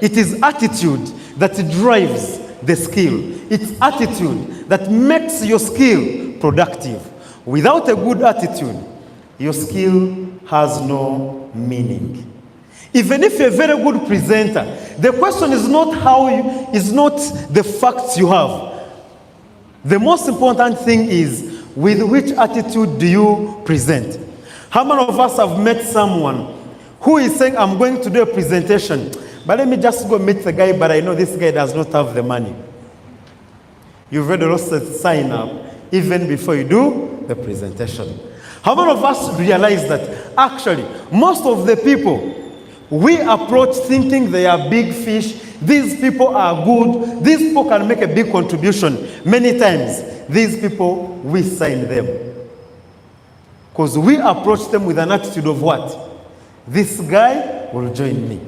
It is attitude that drives the skill. It's attitude that makes your skill productive. Without a good attitude, your skill has no meaning. Even if you're a very good presenter, the question is not the facts you have. The most important thing is, with which attitude do you present? How many of us have met someone who is saying, I'm going to do a presentation, but let me just go meet the guy, but I know this guy does not have the money. You've read the roster sign up even before you do the presentation. How many of us realize that actually most of the people we approach thinking they are big fish, these people are good, these people can make a big contribution, many times these people, we sign them. Because we approach them with an attitude of what? This guy will join me.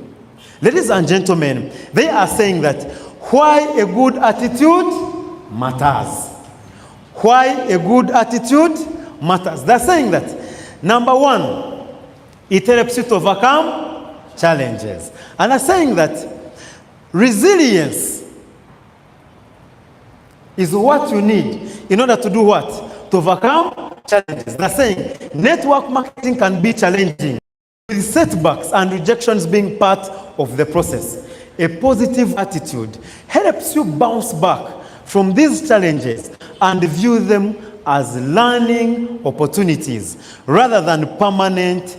Ladies and gentlemen, they are saying that why a good attitude matters. Why a good attitude matters. They're saying that, number one, it helps you to overcome challenges. And they're saying that resilience is what you need in order to do what? To overcome challenges. They're saying network marketing can be challenging, with setbacks and rejections being part of the process. A positive attitude helps you bounce back from these challenges and view them as learning opportunities rather than permanent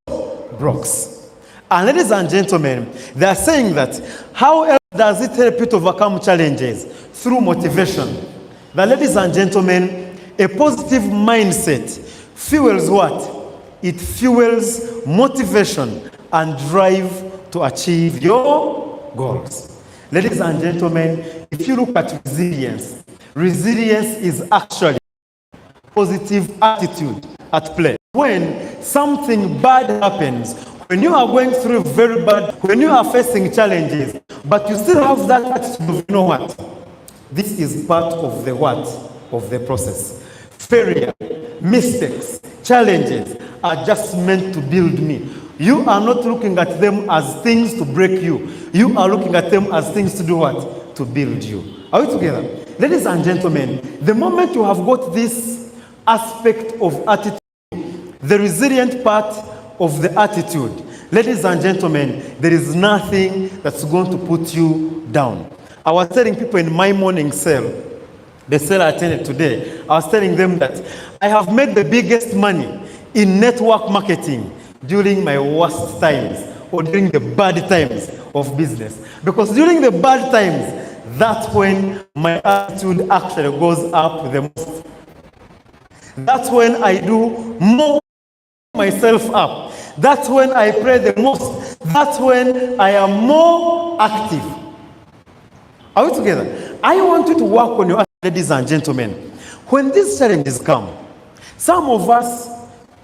roadblocks. And ladies and gentlemen, they are saying that how else does it help you to overcome challenges? Through motivation. But ladies and gentlemen, a positive mindset fuels what? It fuels motivation and drive to achieve your goals. Ladies and gentlemen, if you look at resilience, resilience is actually positive attitude at play. When something bad happens, when you are going through very bad, when you are facing challenges, but you still have that attitude of, you know what? This is part of the what? Of the process. Failure, mistakes, challenges are just meant to build me. You are not looking at them as things to break you. You are looking at them as things to do what? To build you. Are we together? Ladies and gentlemen, the moment you have got this aspect of attitude, the resilient part of the attitude, ladies and gentlemen, there is nothing that's going to put you down. I was telling people in my morning sale, the sale I attended today, I was telling them that I have made the biggest money in network marketing during my worst times or during the bad times of business. Because during the bad times, that's when my attitude actually goes up the most. That's when I do more myself up. That's when I pray the most. That's when I am more active. Are we together? I want you to work on your attitude, ladies and gentlemen. When these challenges come, some of us,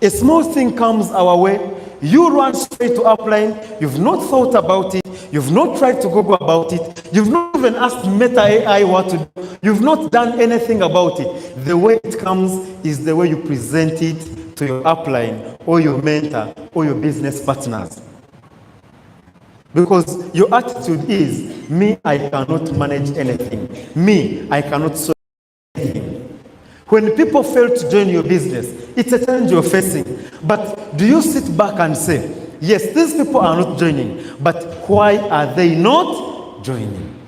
a small thing comes our way, you run straight to upline, you've not thought about it, you've not tried to Google about it, you've not even asked Meta AI what to do, you've not done anything about it. The way it comes is the way you present it to your upline or your mentor or your business partners. Because your attitude is, me, I cannot manage anything. Me, I cannot solve anything. When people fail to join your business, it's a challenge you're facing. But do you sit back and say, yes, these people are not joining, but why are they not joining?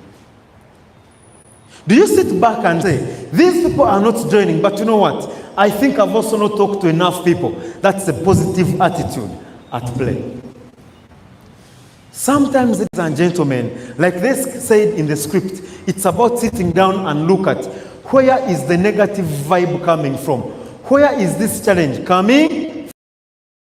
Do you sit back and say, these people are not joining, but you know what? I think I've also not talked to enough people. That's a positive attitude at play. Sometimes, ladies and gentlemen, like they said in the script, it's about sitting down and look at where is the negative vibe coming from? Where is this challenge coming?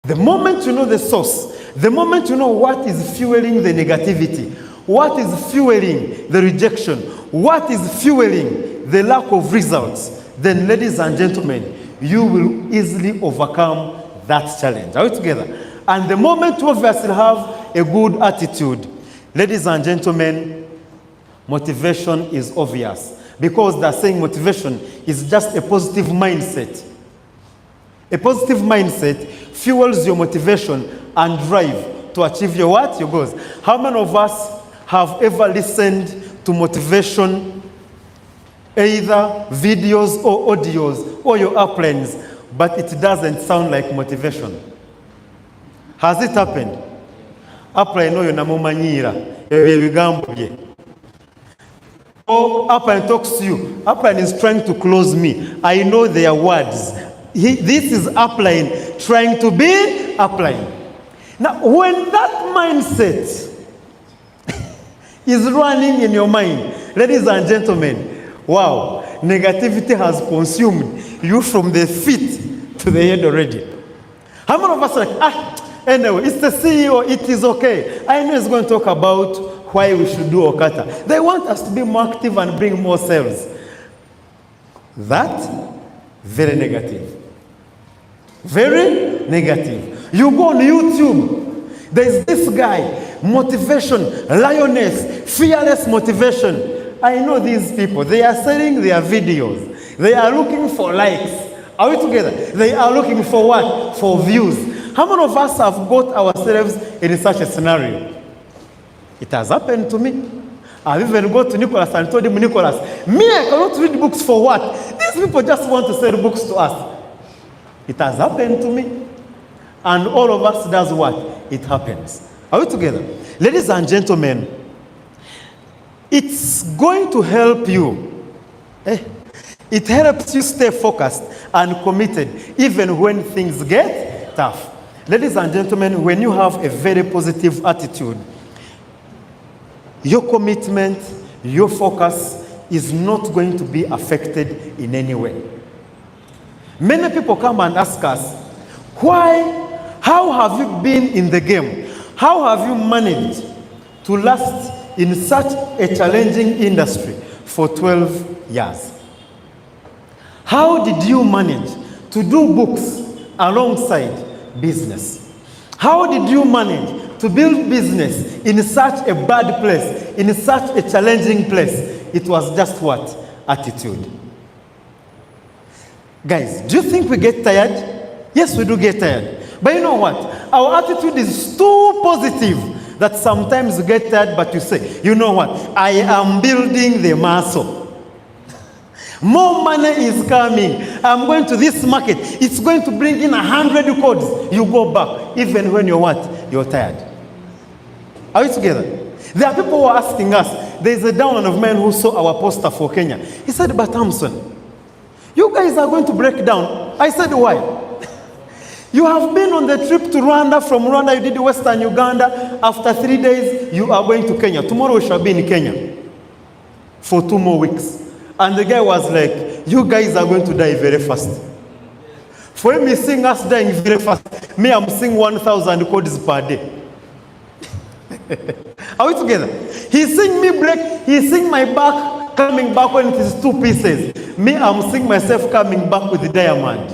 The moment you know the source, the moment you know what is fueling the negativity, what is fueling the rejection, what is fueling the lack of results, then, ladies and gentlemen, you will easily overcome that challenge. Are we together? And the moment you obviously have a good attitude, ladies and gentlemen, motivation is obvious. Because they're saying motivation is just a positive mindset. A positive mindset fuels your motivation and drive to achieve your what? Your goals. How many of us have ever listened to motivation, either videos or audios or your uplinks, but it doesn't sound like motivation? Has it happened? Upline oyo namumanyira ebigambo bye. Oh, upline talks to you. Upline is trying to close me. I know their words. This is upline trying to be upline. Now, when that mindset is running in your mind, ladies and gentlemen, wow, negativity has consumed you from the feet to the head already. How many of us are like, anyway, it's the CEO, it is okay. I know he's going to talk about why we should do Okata. They want us to be more active and bring more sales. That, very negative. Very negative. You go on YouTube, there's this guy, motivation, lioness, fearless motivation. I know these people, they are selling their videos. They are looking for likes. Are we together? They are looking for what? For views. How many of us have got ourselves in such a scenario? It has happened to me. I've even gone to Nicholas and told him, Nicholas, me, I cannot read books for what? These people just want to sell books to us. It has happened to me. And all of us does what? It happens. Are we together? Ladies and gentlemen, it's going to help you. It helps you stay focused and committed even when things get tough. Ladies and gentlemen, when you have a very positive attitude, your commitment, your focus is not going to be affected in any way. Many people come and ask us, why, how have you been in the game? How have you managed to last in such a challenging industry for 12 years? How did you manage to do books alongside business? How did you manage to build business in such a bad place, in such a challenging place? It was just what? Attitude. Guys, do you think we get tired? Yes, we do get tired. But you know what? Our attitude is too positive that sometimes we get tired, but you say, you know what? I am building the muscle. More money is coming. I'm going to this market. It's going to bring in 100 codes. You go back, even when you're what? You're tired. Are we together? There are people who are asking us. There's a downline of men who saw our poster for Kenya. He said, but Thompson, you guys are going to break down. I said, why? You have been on the trip to Rwanda. From Rwanda, you did Western Uganda. After 3 days, you are going to Kenya. Tomorrow, we shall be in Kenya for 2 more weeks. And the guy was like, you guys are going to die very fast. For him, he's seeing us dying very fast. Me, I'm seeing 1,000 codes per day. Are we together? He's seeing me break. He's seeing my back coming back when it is 2 pieces. Me, I'm seeing myself coming back with the diamond.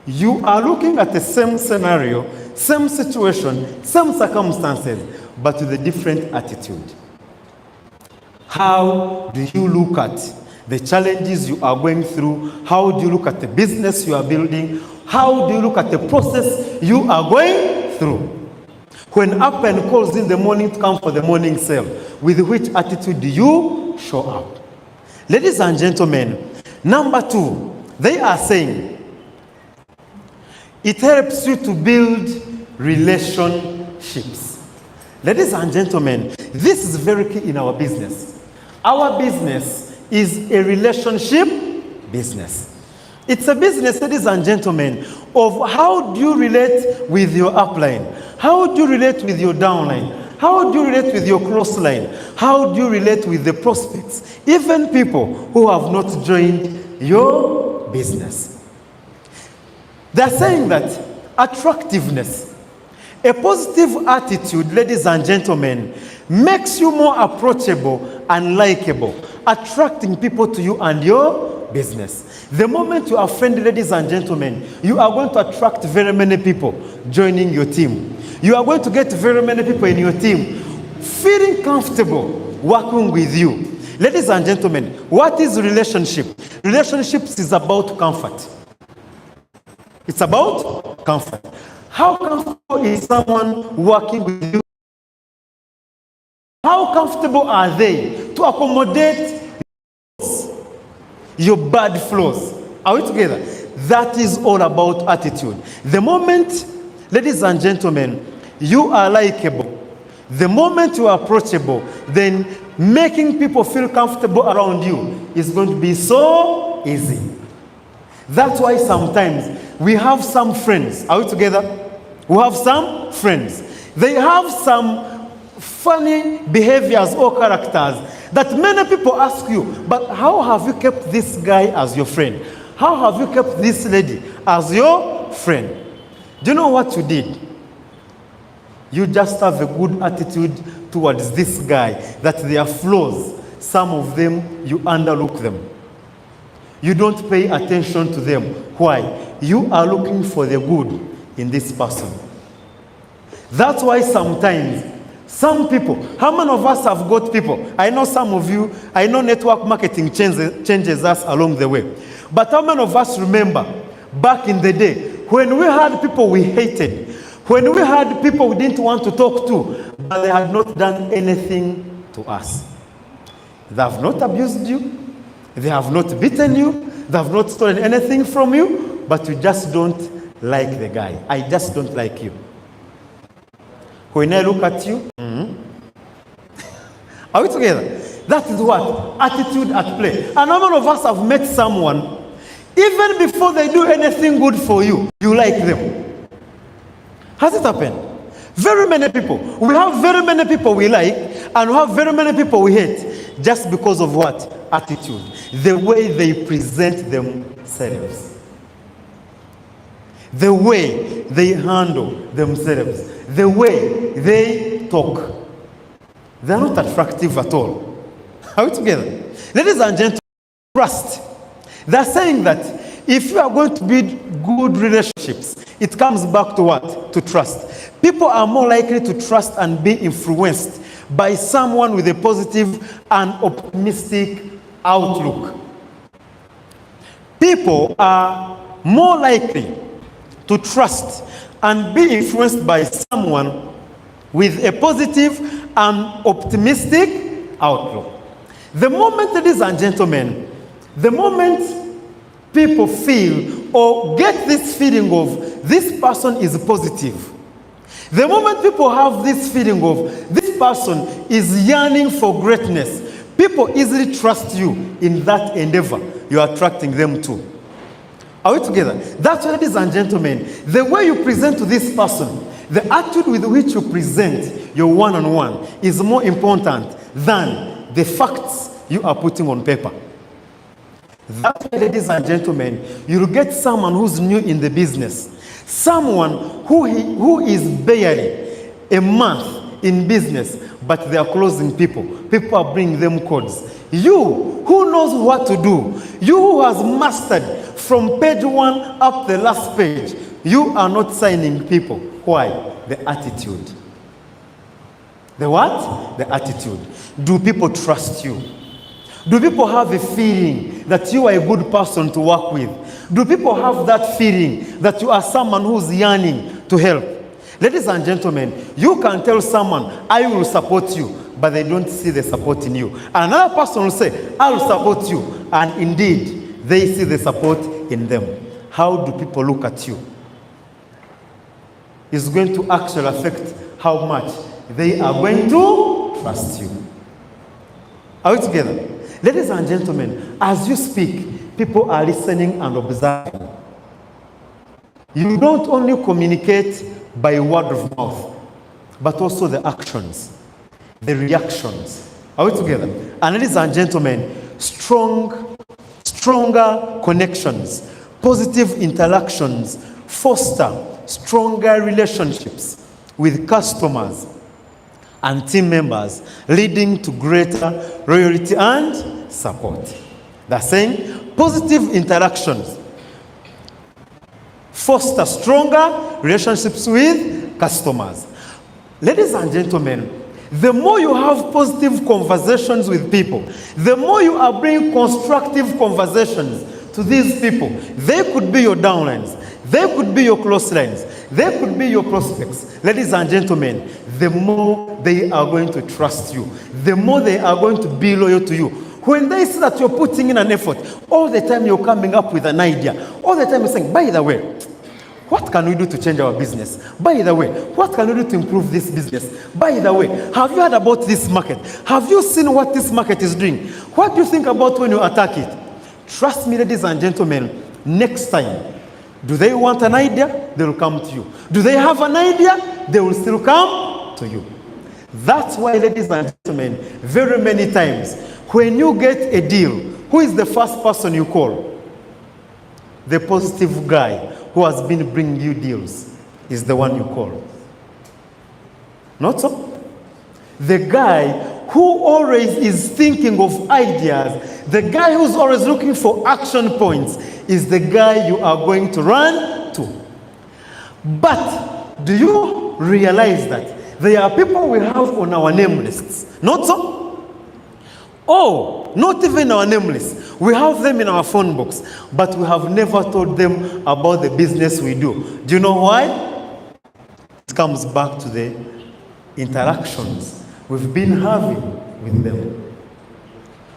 You are looking at the same scenario, same situation, same circumstances, but with a different attitude. How do you look at the challenges you are going through? How do you look at the business you are building? How do you look at the process you are going through? When Upline calls in the morning to come for the morning sale, with which attitude do you show up? Ladies and gentlemen, number 2, they are saying it helps you to build relationships. Ladies and gentlemen, this is very key in our business. Our business is a relationship business. It's a business, ladies and gentlemen, of how do you relate with your upline? How do you relate with your downline? How do you relate with your crossline? How do you relate with the prospects? Even people who have not joined your business. They're saying that attractiveness, a positive attitude, ladies and gentlemen, makes you more approachable and likable, attracting people to you and your business. The moment you are friendly, ladies and gentlemen, you are going to attract very many people joining your team. You are going to get very many people in your team feeling comfortable working with you. Ladies and gentlemen, what is relationship? Relationships is about comfort. It's about comfort. How comfortable is someone working with you How comfortable are they to accommodate your bad flaws? Are we together? That is all about attitude. The moment, ladies and gentlemen, you are likable, the moment you are approachable, then making people feel comfortable around you is going to be so easy. That's why sometimes we have some friends. Are we together? We have some friends. They have some funny behaviors or characters that many people ask you, but how have you kept this guy as your friend? How have you kept this lady as your friend? Do you know what you did? You just have a good attitude towards this guy, that their flaws, some of them, you underlook them. You don't pay attention to them. Why? You are looking for the good in this person. That's why sometimes some people, how many of us have got people? I know some of you, I know network marketing changes us along the way. But how many of us remember back in the day when we had people we hated, when we had people we didn't want to talk to, but they had not done anything to us? They have not abused you, they have not beaten you, they have not stolen anything from you, but you just don't like the guy. I just don't like you. When I look at you, are we together? That is what? Attitude at play. And how many of us have met someone, even before they do anything good for you, you like them? Has it happened? Very many people. We have very many people we like, and we have very many people we hate, just because of what? Attitude. The way they present themselves. The way they handle themselves. The way they talk. They are not attractive at all. Are we together? Ladies and gentlemen, trust. They are saying that if you are going to build good relationships, it comes back to what? To trust. People are more likely to trust and be influenced by someone with a positive and optimistic outlook. People are more likely to trust and be influenced by someone with a positive and optimistic outlook. The moment, ladies and gentlemen, the moment people feel or get this feeling of this person is positive, the moment people have this feeling of this person is yearning for greatness, people easily trust you in that endeavor you are attracting them to. Are we together? That's why, ladies and gentlemen, the way you present to this person, the attitude with which you present your one-on-one is more important than the facts you are putting on paper. That's why, ladies and gentlemen, you'll get someone who's new in the business, someone who is barely a month in business, but they are closing people. People are bringing them codes. You, who knows what to do, you who has mastered from page 1 up the last page, you are not signing people. Why? The attitude. The what? The attitude. Do people trust you? Do people have a feeling that you are a good person to work with? Do people have that feeling that you are someone who's yearning to help? Ladies and gentlemen, you can tell someone, I will support you, but they don't see the support in you. And another person will say, I will support you, and indeed, they see the support in them. How do people look at you? It's going to actually affect how much they are going to trust you. Are we together? Ladies and gentlemen, as you speak, people are listening and observing. You don't only communicate by word of mouth, but also the actions, the reactions. Are we together? And ladies and gentlemen, stronger connections, positive interactions foster stronger relationships with customers and team members, leading to greater loyalty and support. They're saying positive interactions foster stronger relationships with customers. Ladies and gentlemen, the more you have positive conversations with people, the more you are bringing constructive conversations to these people. They could be your downlines. They could be your close friends. They could be your prospects. Ladies and gentlemen, the more they are going to trust you, the more they are going to be loyal to you. When they see that you're putting in an effort, all the time you're coming up with an idea, all the time you're saying, by the way, what can we do to change our business? By the way, what can we do to improve this business? By the way, have you heard about this market? Have you seen what this market is doing? What do you think about when you attack it? Trust me, ladies and gentlemen, next time, do they want an idea? They will come to you. Do they have an idea? They will still come to you. That's why, ladies and gentlemen, very many times, when you get a deal, who is the first person you call? The positive guy who has been bringing you deals is the one you call. Not so? The guy who always is thinking of ideas, the guy who's always looking for action points, is the guy you are going to run to. But do you realize that there are people we have on our name lists? Not so? Oh, not even our name list. We have them in our phone books, but we have never told them about the business we do. Do you know why? It comes back to the interactions we've been having with them.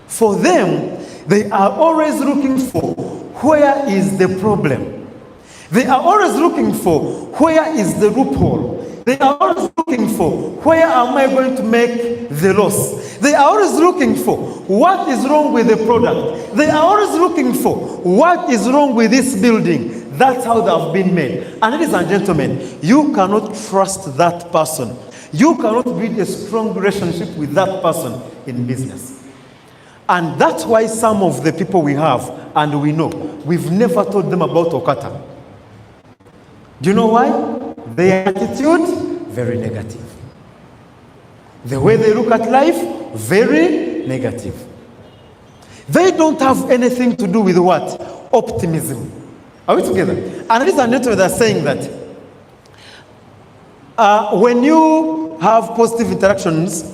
For them, they are always looking for where is the problem. They are always looking for where is the loophole. They are always looking for where am I going to make the loss. They are always looking for what is wrong with the product. They are always looking for what is wrong with this building. That's how they have been made. And ladies and gentlemen, you cannot trust that person. You cannot build a strong relationship with that person in business. And that's why some of the people we have, and we know, we've never told them about Okata. Do you know why? Their attitude, very negative. The way they look at life, very negative. They don't have anything to do with what? Optimism. Are we together? And ladies and gentlemen, they're saying that when you have positive interactions,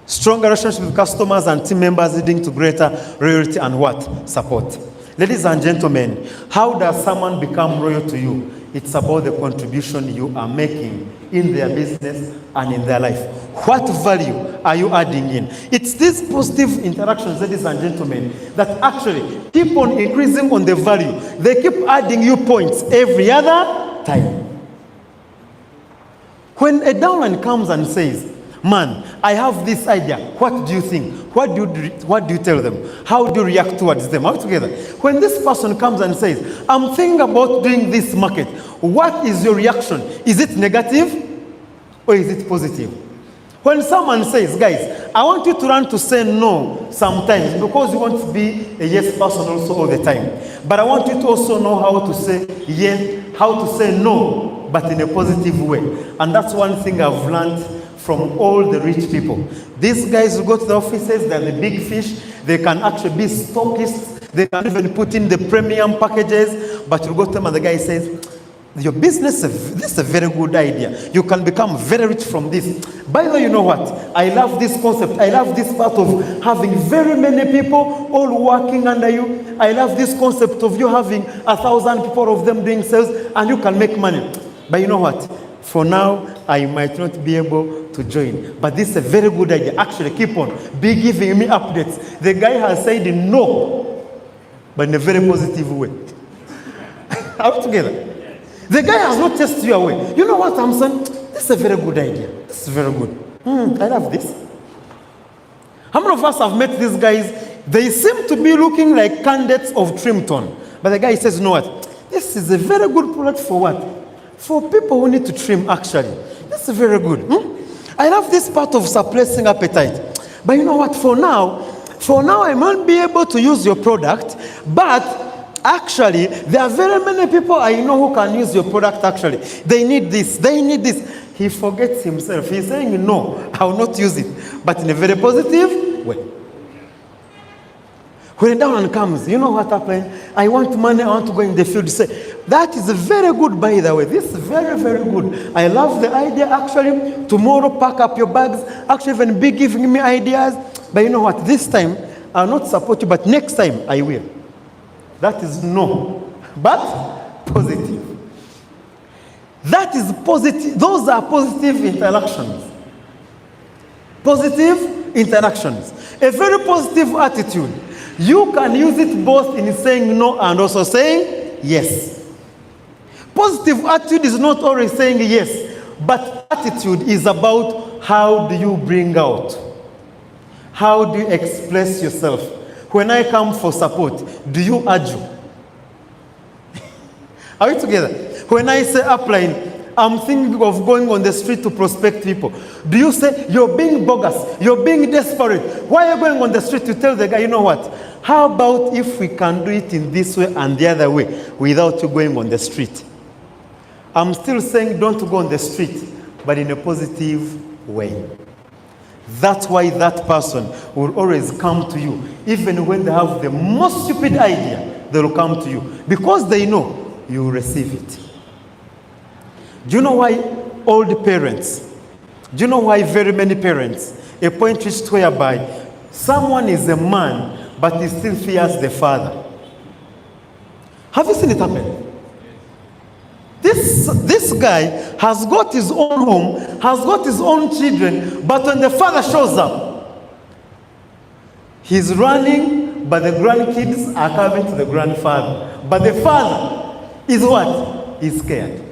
stronger relationships with customers and team members leading to greater loyalty and what? Support. Ladies and gentlemen, how does someone become loyal to you? It's about the contribution you are making in their business and in their life. What value are you adding in? It's these positive interactions, ladies and gentlemen, that actually keep on increasing on the value. They keep adding you points every other time. When a downline comes and says, man, I have this idea. What do you think? What do you tell them? How do you react towards them? Are we together? When this person comes and says, I'm thinking about doing this market, what is your reaction? Is it negative or is it positive? When someone says, guys, I want you to learn to say no sometimes because you want to be a yes person also all the time. But I want you to also know how to say yes, how to say no, but in a positive way. And that's one thing I've learned from all the rich people. These guys who go to the offices, they're the big fish. They can actually be stockists. They can even put in the premium packages. But you go to them and the guy says, your business, this is a very good idea. You can become very rich from this. By the way, you know what? I love this concept. I love this part of having very many people all working under you. I love this concept of you having 1,000 people of them doing sales and you can make money. But you know what? For now, I might not be able to join. But this is a very good idea. Actually, keep on. Be giving me updates. The guy has said no, but in a very positive way. Are we together? The guy has not chased you away. You know what I'm saying? This is a very good idea. This is very good. I love this. How many of us have met these guys? They seem to be looking like candidates of Trimton. But the guy says, you know what? This is a very good product for what? For people who need to trim, actually. This is very good. I love this part of suppressing appetite. But you know what? For now, I might be able to use your product, but actually, there are very many people I know who can use your product actually. They need this, they need this. He forgets himself. He's saying, no, I will not use it. But in a very positive way. When a downline comes, you know what happened? I want money, I want to go in the field. Say, that is very good, by the way. This is very, very good. I love the idea, actually. Tomorrow, pack up your bags. Actually, even be giving me ideas. But you know what? This time, I will not support you, but next time, I will. That is no. But positive. That is positive. Those are positive interactions. Positive interactions. A very positive attitude. You can use it both in saying no and also saying yes. Positive attitude is not always saying yes, but attitude is about how do you bring out? How do you express yourself? When I come for support, do you argue? Are we together? When I say upline, I'm thinking of going on the street to prospect people. Do you say, you're being bogus, you're being desperate? Why are you going on the street to tell the guy, you know what? How about if we can do it in this way and the other way without you going on the street? I'm still saying don't go on the street, but in a positive way. That's why that person will always come to you. Even when they have the most stupid idea, they will come to you. Because they know you will receive it. Do you know why old parents, do you know why very many parents, a point reached whereby someone is a man, but he still fears the father? Have you seen it happen? This guy has got his own home, has got his own children, but when the father shows up, he's running, but the grandkids are coming to the grandfather. But the father is what? He's scared.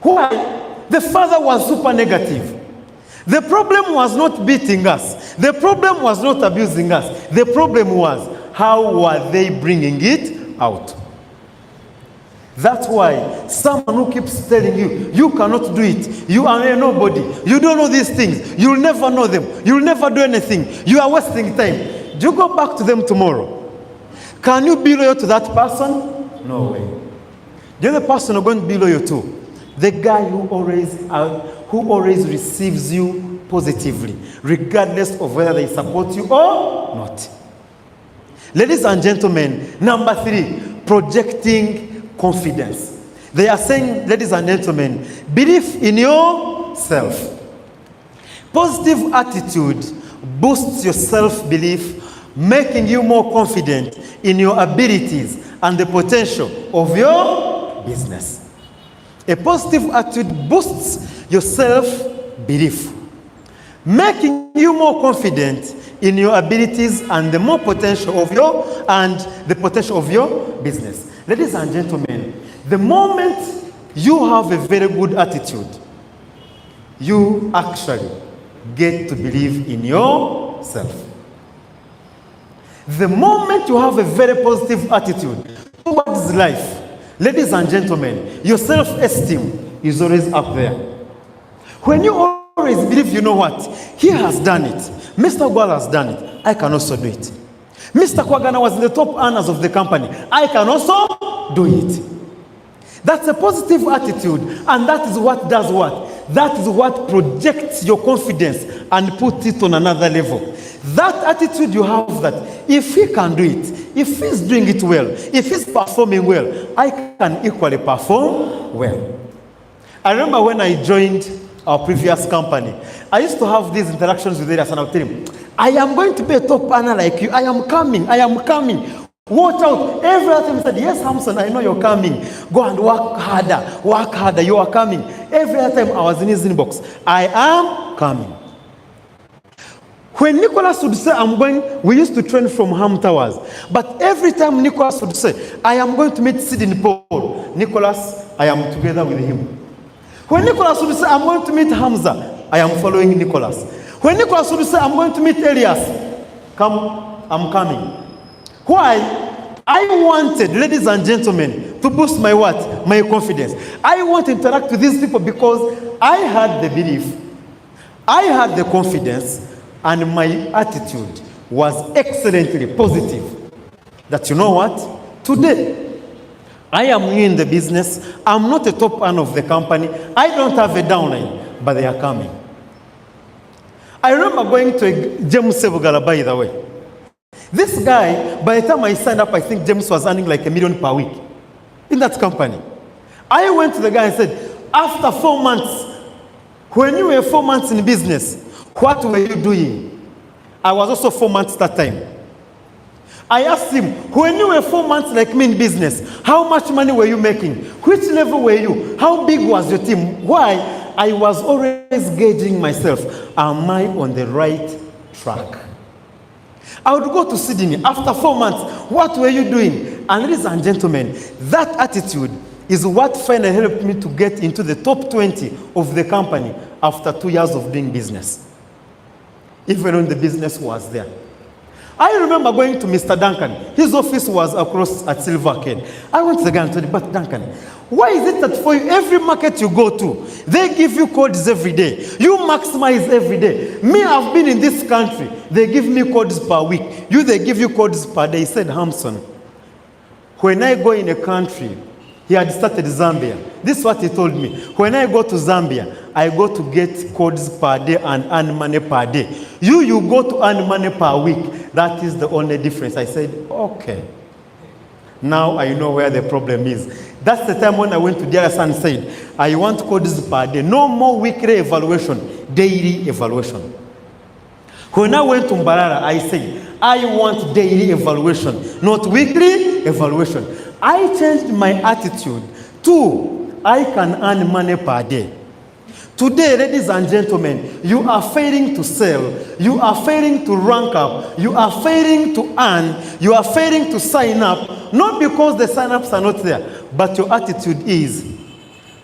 Why? The father was super negative. The problem was not beating us. The problem was not abusing us. The problem was, how were they bringing it out? That's why someone who keeps telling you, you cannot do it, you are a nobody, you don't know these things, you'll never know them, you'll never do anything, you are wasting time. Do you go back to them tomorrow? Can you be loyal to that person? No way. The other person you're going to be loyal to, the guy who always receives you positively, regardless of whether they support you or not. Ladies and gentlemen, number 3, projecting confidence. They are saying, ladies and gentlemen, believe in yourself. Positive attitude boosts your self-belief, making you more confident in your abilities and the potential of your business. A positive attitude boosts your self-belief, making you more confident in your abilities and the more potential of the potential of your business. Ladies and gentlemen, the moment you have a very good attitude, you actually get to believe in yourself. The moment you have a very positive attitude towards life, ladies and gentlemen, your self-esteem is always up there. When you always believe, you know what? He has done it. Mr. Gwal has done it. I can also do it. Mr. Kwagana was in the top earners of the company. I can also do it. That's a positive attitude, and that is what does what? That is what projects your confidence and puts it on another level. That attitude you have, that if he can do it, if he's doing it well, if he's performing well, I can equally perform well. I remember when I joined our previous company, I used to have these interactions with Elias, and I would tell him, I am going to be a top earner like you. I am coming. Watch out. Every time he said, yes, Hamson, I know you're coming. Go and work harder, you are coming. Every time I was in his inbox, I am coming. When Nicholas would say, I'm going, we used to train from Ham Towers. But every time Nicholas would say, I am going to meet Sid in Paul, Nicholas, I am together with him. When Nicholas would say, I'm going to meet Hamza, I am following Nicholas. When Nicholas would say, I'm going to meet Elias, I'm coming. Why? I wanted, ladies and gentlemen, to boost my what? My confidence. I want to interact with these people because I had the belief, I had the confidence, and my attitude was excellently positive. That you know what? Today, I am in the business. I'm not a top earner of the company. I don't have a downline, but they are coming. I remember going to James Sebugala, by the way. This guy, by the time I signed up, I think James was earning like $1 million per week in that company. I went to the guy and said, after 4 months, when you were 4 months in business, what were you doing? I was also 4 months that time. I asked him, when you were 4 months like me in business, how much money were you making? Which level were you? How big was your team? Why? I was always gauging myself. Am I on the right track? I would go to Sydney after 4 months. What were you doing? And ladies and gentlemen, that attitude is what finally helped me to get into the top 20 of the company after 2 years of doing business. Even when the business was there. I remember going to Mr. Duncan. His office was across at Silver Arcade. I went to the guy and told him, but Duncan, why is it that for you, every market you go to, they give you codes every day. You maximize every day. Me, I've been in this country. They give me codes per week. You, they give you codes per day. He said, Hamson, when I go in a country, he had started Zambia. This is what he told me. When I go to Zambia, I go to get codes per day and earn money per day. You go to earn money per week. That is the only difference. I said, okay. Now I know where the problem is. That's the time when I went to DRS and said, I want codes per day. No more weekly evaluation, daily evaluation. When I went to Mbarara, I said, I want daily evaluation, not weekly evaluation. I changed my attitude to, I can earn money per day. Today, ladies and gentlemen, you are failing to sell, you are failing to rank up, you are failing to earn, you are failing to sign up, not because the sign-ups are not there, but your attitude is,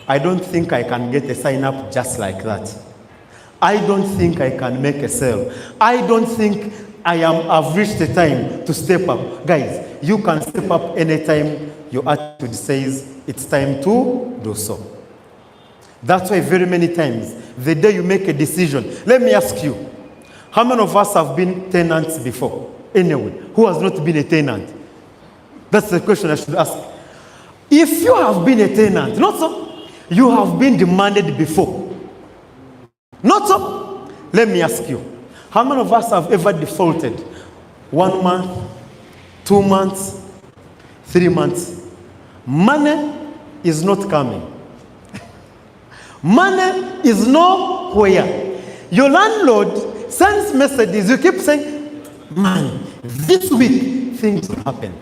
I don't think I can get a sign-up just like that. I don't think I can make a sale. I don't think I've reached the time to step up. Guys, you can step up anytime your attitude says it's time to do so. That's why very many times, the day you make a decision, let me ask you, how many of us have been tenants before? Anyway, who has not been a tenant? That's the question I should ask. If you have been a tenant, not so, you have been demanded before. Not so, let me ask you, how many of us have ever defaulted? 1 month, 2 months, 3 months. Money is not coming. Money is nowhere. Your landlord sends messages. You keep saying, man, this week things will happen.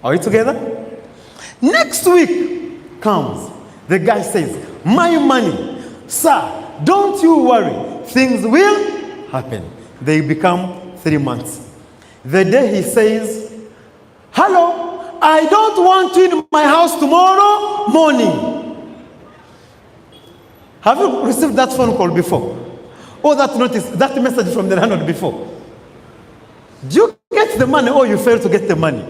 Are we together? Next week comes. The guy says, my money, sir, don't you worry. Things will happen. They become 3 months. The day he says, hello, I don't want you in my house tomorrow morning. Have you received that phone call before? Or that notice, that message from the landlord before? Do you get the money or you fail to get the money?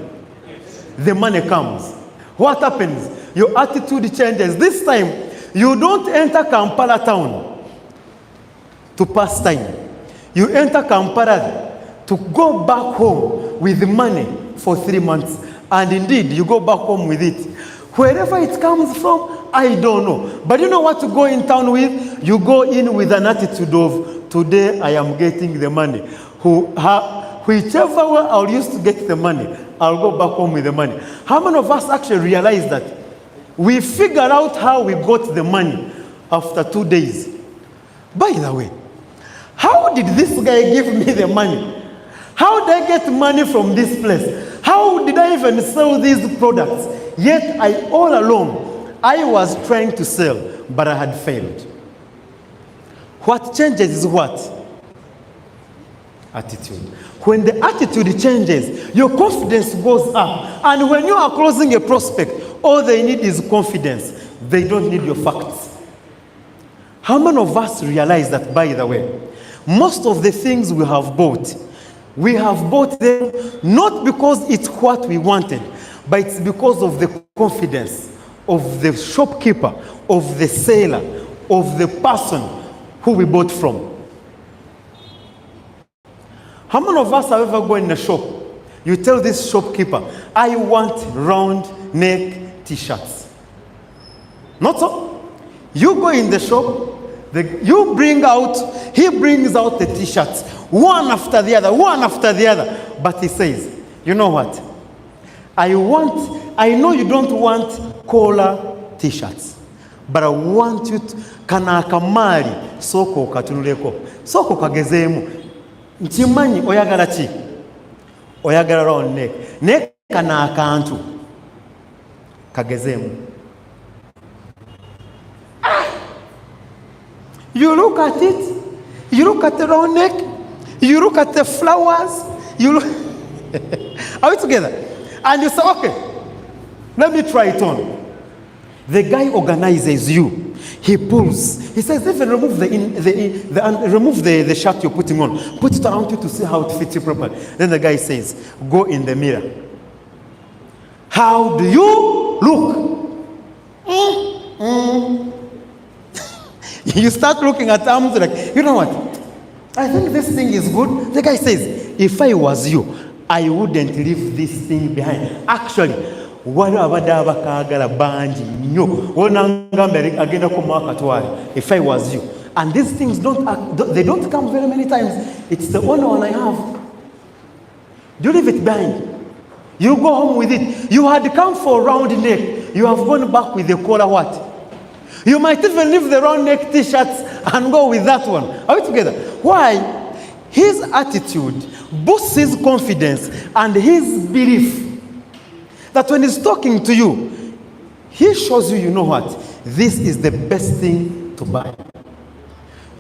The money comes. What happens? Your attitude changes. This time, you don't enter Kampala town to pass time. You enter Kampala to go back home with the money for 3 months. And indeed, you go back home with it. Wherever it comes from, I don't know. But you know what to go in town with? You go in with an attitude of, today I am getting the money. Whichever way I'll use to get the money, I'll go back home with the money. How many of us actually realize that? We figure out how we got the money after 2 days. By the way, how did this guy give me the money? How did I get money from this place? How did I even sell these products? Yet all along, I was trying to sell, but I had failed. What changes is what? Attitude. When the attitude changes, your confidence goes up. And when you are closing a prospect, all they need is confidence. They don't need your facts. How many of us realize that, by the way, most of the things we have bought them not because it's what we wanted, but it's because of the confidence of the shopkeeper, of the seller, of the person who we bought from. How many of us have ever gone in a shop? You tell this shopkeeper, I want round neck t-shirts. Not so. You go in the shop, he brings out the t-shirts, one after the other. But he says, you know what? I know you don't want collar t-shirts, but I want you to, kana akamali, soko katunuleko, soko kagezemu, nchimanyi oyagala chi. oyagala round neck. Neck kana akantu kagezemu. You look at it, you look at the round neck, you look at the flowers, you look. Are we together? And you say, okay, let me try it on. The guy organizes you. He pulls. He says, even remove the shirt you're putting on. Put it around you to see how it fits you properly. Then the guy says, go in the mirror. How do you look? You start looking at arms like, you know what? I think this thing is good. The guy says, if I was you, I wouldn't leave this thing behind. Actually, if I was you. And these things they don't come very many times. It's the only one I have. You leave it behind. You go home with it. You had come for a round neck. You have gone back with the collar what? You might even leave the round neck t-shirts and go with that one. Are we together? Why? His attitude boosts his confidence and his belief that when he's talking to you, he shows you, you know what? This is the best thing to buy.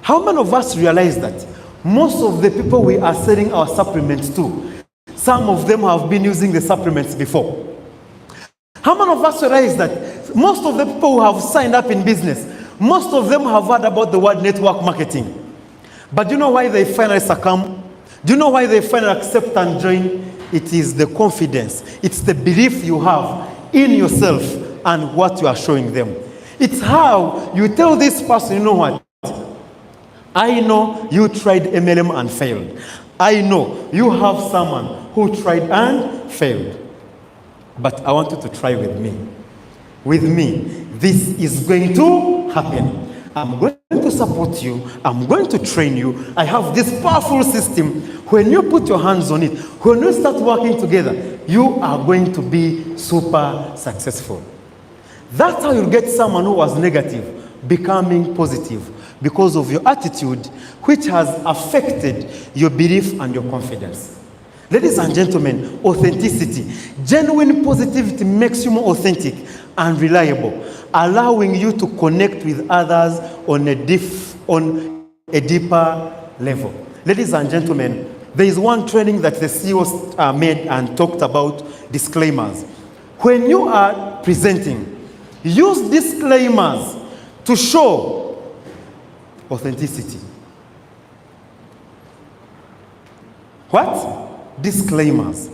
How many of us realize that most of the people we are selling our supplements to, some of them have been using the supplements before? How many of us realize that most of the people who have signed up in business, most of them have heard about the word network marketing? But do you know why they finally succumb? Do you know why they finally accept and join? It is the confidence. It's the belief you have in yourself and what you are showing them. It's how you tell this person, you know what? I know you tried MLM and failed. I know you have someone who tried and failed. But I want you to try with me. With me, this is going to happen. I'm going to support you. I'm going to train you. I have this powerful system. When you put your hands on it, when you start working together, you are going to be super successful. That's how you get someone who was negative becoming positive because of your attitude, which has affected your belief and your confidence. Ladies and gentlemen, authenticity. Genuine positivity makes you more authentic and reliable, allowing you to connect with others on a deeper level. Ladies and gentlemen, there is one training that the CEOs made and talked about disclaimers. When you are presenting, use disclaimers to show authenticity. What? Disclaimers.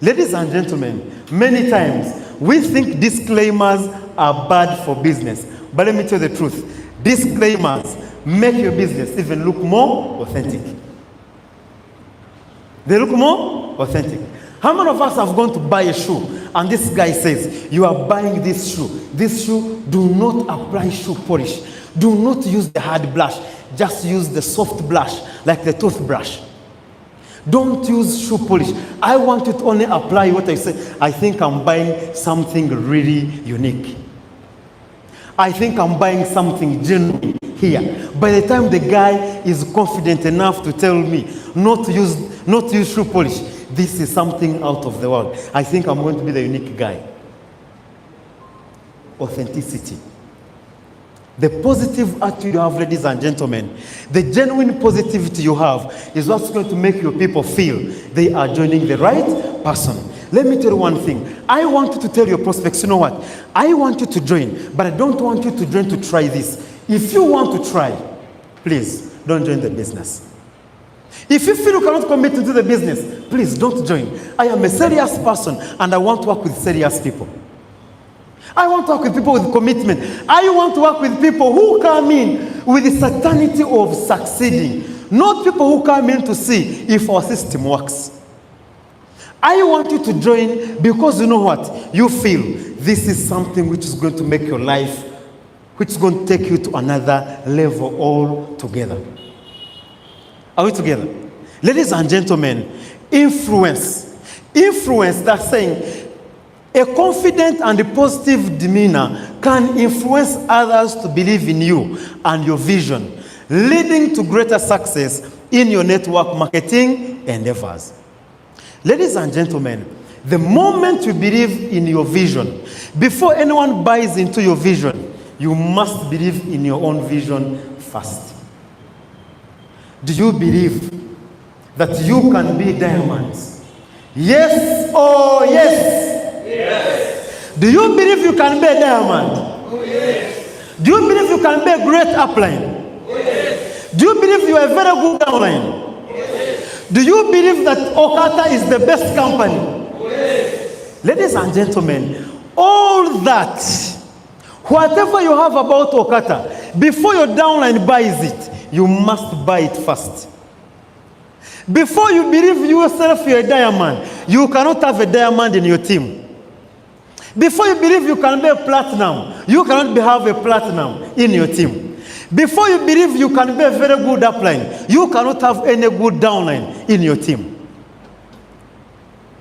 Ladies and gentlemen, many times we think disclaimers are bad for business. But let me tell you the truth. Disclaimers make your business even look more authentic. They look more authentic. How many of us have gone to buy a shoe and this guy says, you are buying this shoe. This shoe, do not apply shoe polish. Do not use the hard blush. Just use the soft blush like the toothbrush. Don't use shoe polish. I want you to only apply what I say. I think I'm buying something really unique. I think I'm buying something genuine here. By the time the guy is confident enough to tell me not to use shoe polish, this is something out of the world. I think I'm going to be the unique guy. Authenticity. The positive attitude you have, ladies and gentlemen, the genuine positivity you have is what's going to make your people feel they are joining the right person. Let me tell you one thing. I want you to tell your prospects, you know what? I want you to join, but I don't want you to join to try this. If you want to try, please don't join the business. If you feel you cannot commit into the business, please don't join. I am a serious person and I want to work with serious people. I want to work with people with commitment. I want to work with people who come in with the certainty of succeeding, not people who come in to see if our system works. I want you to join because you know what? You feel this is something which is going to make your life, which is going to take you to another level altogether. Are we together? Ladies and gentlemen, influence. Influence, that's saying, a confident and a positive demeanor can influence others to believe in you and your vision, leading to greater success in your network marketing endeavors. Ladies and gentlemen, the moment you believe in your vision, before anyone buys into your vision, you must believe in your own vision first. Do you believe that you can be diamonds? Yes or yes? Yes. Do you believe you can be a diamond? Oh, yes. Do you believe you can be a great upline? Oh, yes. Do you believe you are a very good downline? Yes. Do you believe that Okata is the best company? Oh, yes. Ladies and gentlemen, all that, whatever you have about Okata, before your downline buys it, you must buy it first. Before you believe yourself you're a diamond, you cannot have a diamond in your team. Before you believe you can be a platinum, you cannot have a platinum in your team. Before you believe you can be a very good upline, you cannot have any good downline in your team.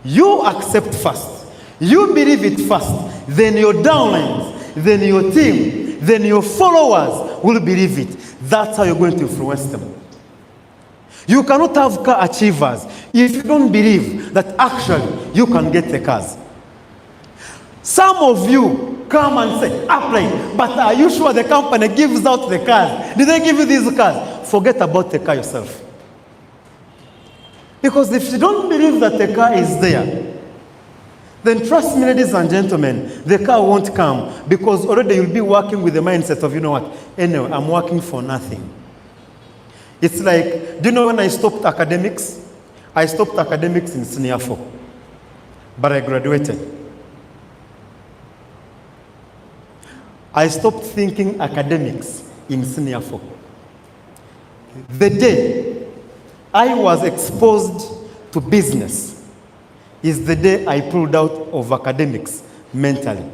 You accept first. You believe it first. Then your downlines, then your team, then your followers will believe it. That's how you're going to influence them. You cannot have car achievers if you don't believe that actually you can get the cars. Some of you come and say, apply, but are you sure the company gives out the cars? Did they give you these cars? Forget about the car yourself. Because if you don't believe that the car is there, then trust me, ladies and gentlemen, the car won't come, because already you'll be working with the mindset of, you know what, anyway, I'm working for nothing. It's like, do you know when I stopped academics? I stopped academics in senior 4, but I graduated. I stopped thinking academics in senior 4. The day I was exposed to business is the day I pulled out of academics mentally.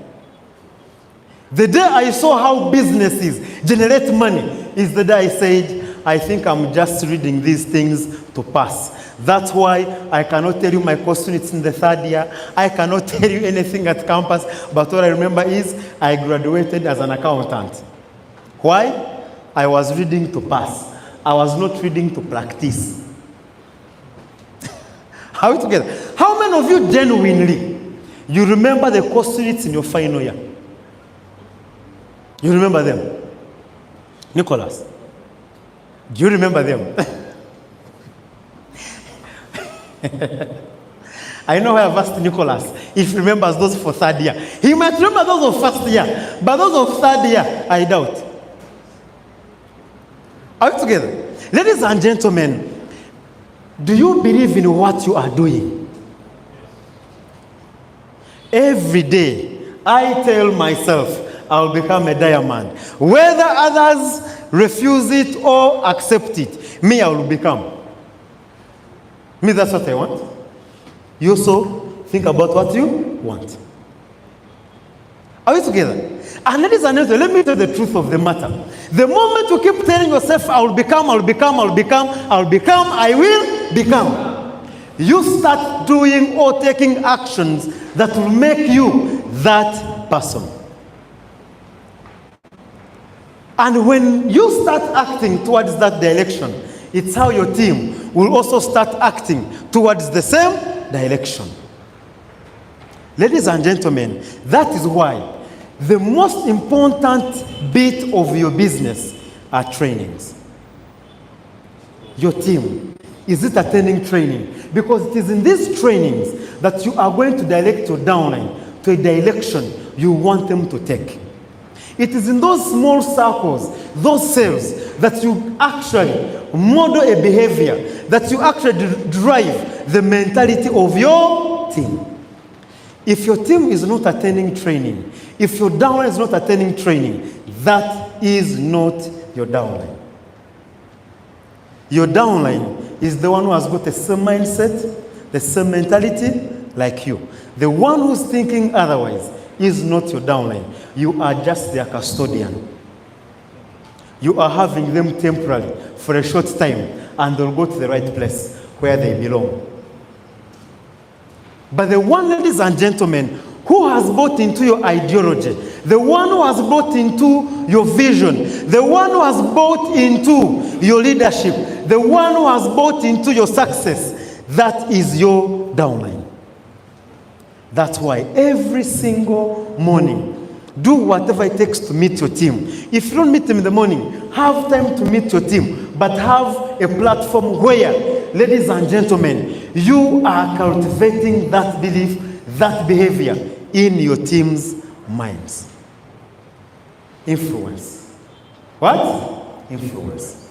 The day I saw how businesses generate money is the day I said, I think I'm just reading these things to pass. That's why I cannot tell you my course units in the 3rd year. I cannot tell you anything at campus, but what I remember is I graduated as an accountant. Why? I was reading to pass. I was not reading to practice. Are we together? How many of you genuinely, you remember the course units in your final year? You remember them? Nicholas, do you remember them? I know I have asked Nicholas if he remembers those for 3rd year. He might remember those of 1st year, but those of 3rd year, I doubt. Are we together? Ladies and gentlemen, do you believe in what you are doing? Every day, I tell myself, I'll become a diamond. Whether others refuse it or accept it, me, I will become. Me, that's what I want. You also think about what you want. Are we together? And ladies and gentlemen, let me tell you the truth of the matter. The moment you keep telling yourself, I will become, I will become, I will become, I will become, I will become, you start doing or taking actions that will make you that person. And when you start acting towards that direction, it's how your team will also start acting towards the same direction. Ladies and gentlemen, that is why the most important bit of your business are trainings. Your team, is it attending training? Because it is in these trainings that you are going to direct your downline to a direction you want them to take. It is in those small circles, those cells, that you actually model a behavior, that you actually drive the mentality of your team. If your team is not attending training, if your downline is not attending training, that is not your downline. Your downline is the one who has got the same mindset, the same mentality like you. The one who's thinking otherwise is not your downline. You are just their custodian. You are having them temporarily for a short time, and they'll go to the right place where they belong. But the one, ladies and gentlemen, who has bought into your ideology, the one who has bought into your vision, the one who has bought into your leadership, the one who has bought into your success, That is your downline. That's why every single morning, do whatever it takes to meet your team. If you don't meet them in the morning, have time to meet your team, but have a platform where, ladies and gentlemen, you are cultivating that belief, that behavior in your team's minds. Influence. What? Influence.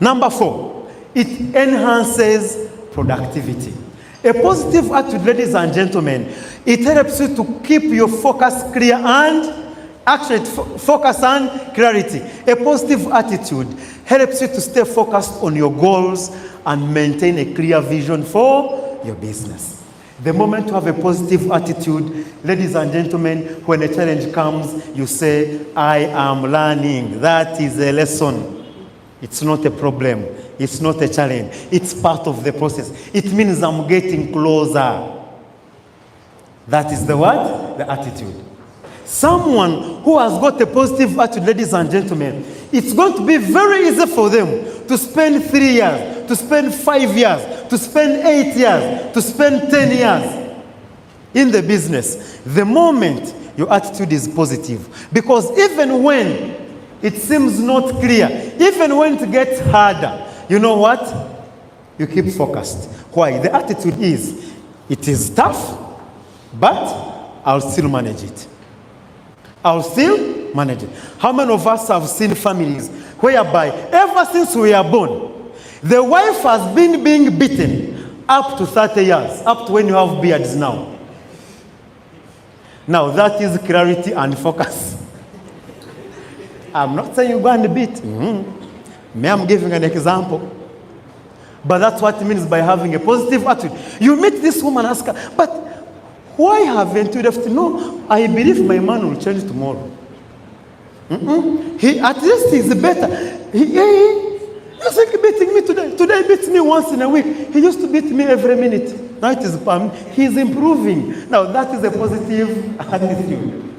Number 4, it enhances productivity. A positive attitude, ladies and gentlemen, it helps you to keep your focus clear and actually focus and clarity. A positive attitude helps you to stay focused on your goals and maintain a clear vision for your business. The moment you have a positive attitude, ladies and gentlemen, when a challenge comes, you say, I am learning. That is a lesson. It's not a problem. It's not a challenge. It's part of the process. It means I'm getting closer. That is the what? The attitude. Someone who has got a positive attitude, ladies and gentlemen, it's going to be very easy for them to spend 3 years, to spend 5 years, to spend 8 years, to spend 10 years in the business. The moment your attitude is positive. Because even when it seems not clear, even when it gets harder, you know what? You keep focused. Why? The attitude is, it is tough, but I'll still manage it. I'll still manage it. How many of us have seen families whereby ever since we are born, the wife has been being beaten up to 30 years, up to when you have beards now. Now that is clarity and focus. I'm not saying you go and beat. Me, I'm giving an example. But that's what it means by having a positive attitude. You meet this woman, ask her, but why haven't you left? No, I believe my man will change tomorrow. He, at least he's better. He's like beating me today. Today he beats me once in a week. He used to beat me every minute. Now it is he's improving. Now that is a positive attitude.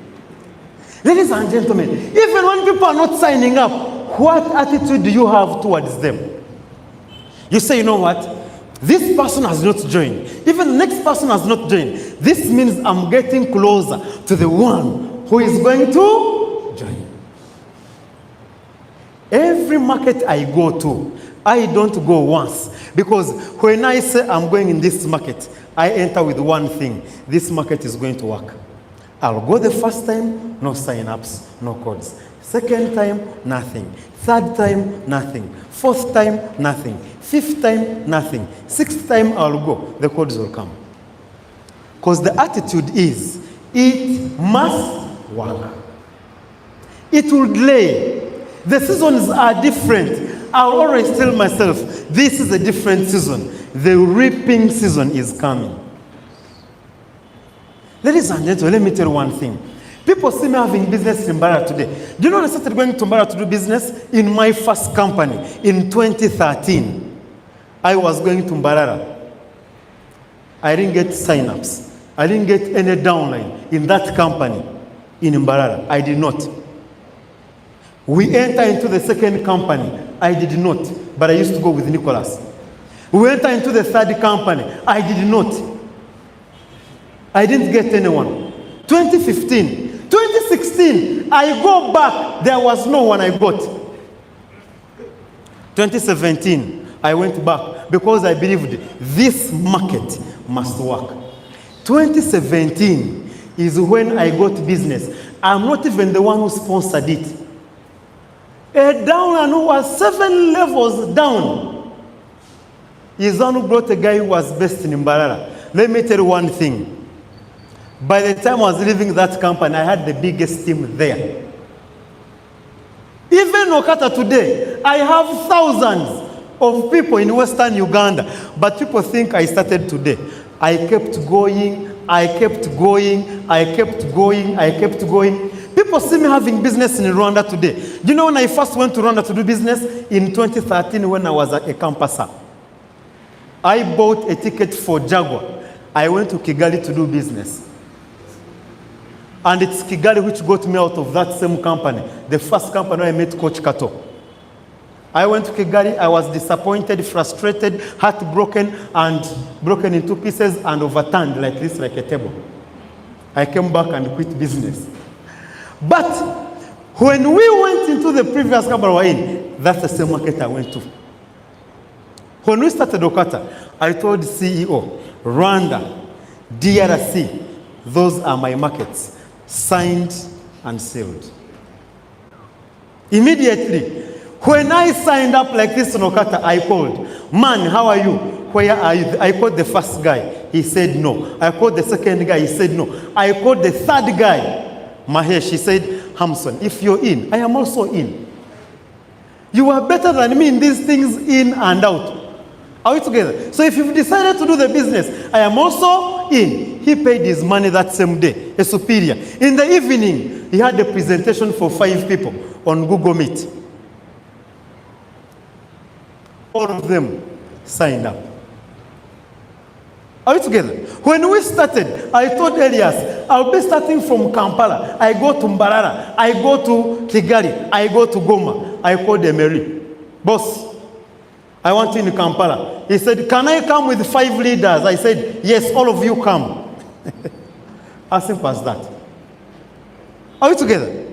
Ladies and gentlemen, even when people are not signing up, what attitude do you have towards them? You say, you know what? This person has not joined. Even the next person has not joined. This means I'm getting closer to the one who is going to join. Every market I go to, I don't go once. Because when I say I'm going in this market, I enter with one thing. This market is going to work. I'll go the first time, no sign-ups, no codes. Second time, nothing. Third time, nothing. Fourth time, nothing. Fifth time, nothing. Sixth time, I'll go. The codes will come. Because the attitude is, it must work. It will delay. The seasons are different. I'll always tell myself, this is a different season. The reaping season is coming. Ladies and gentlemen, let me tell you one thing. People see me having business in Mbarara today. Do you know when I started going to Mbarara to do business? In my first company, in 2013, I was going to Mbarara. I didn't get sign-ups. I didn't get any downline in that company in Mbarara. I did not. We entered into the second company. I did not, but I used to go with Nicholas. We entered into the third company. I did not. I didn't get anyone. 2015, 2016, I go back. There was no one I got. 2017, I went back because I believed this market must work. 2017 is when I got business. I'm not even the one who sponsored it. A down who was 7 levels down is the one who brought a guy who was based in Mbarara. Let me tell you one thing. By the time I was leaving that company, I had the biggest team there. Even Okata today, I have thousands of people in Western Uganda, but people think I started today. I kept going, I kept going, I kept going, I kept going. People see me having business in Rwanda today. Do you know when I first went to Rwanda to do business? In 2013 when I was at a campus. I bought a ticket for Jaguar. I went to Kigali to do business. And it's Kigali which got me out of that same company. The first company I met Coach Kato. I went to Kigali, I was disappointed, frustrated, heartbroken, and broken into pieces and overturned like this, like a table. I came back and quit business. But when we went into the previous company we're in, that's the same market I went to. When we started Okata, I told the CEO, Rwanda, DRC, those are my markets, signed and sealed. Immediately, when I signed up like this in Okata, I called, man, how are you? Where are you? I called the first guy. He said no. I called the second guy. He said no. I called the third guy, Mahesh. He said, Hamson, if you're in, I am also in. You are better than me in these things, in and out. Are we together? So if you've decided to do the business, I am also in. He paid his money that same day, a superior. In the evening, he had a presentation for 5 people on Google Meet. All of them signed up. Are we together? When we started, I told Elias, I'll be starting from Kampala. I go to Mbarara. I go to Kigali. I go to Goma. I called Emery. Boss, I want you in Kampala. He said, can I come with 5 leaders? I said, yes, all of you come. As simple as that. Are we together?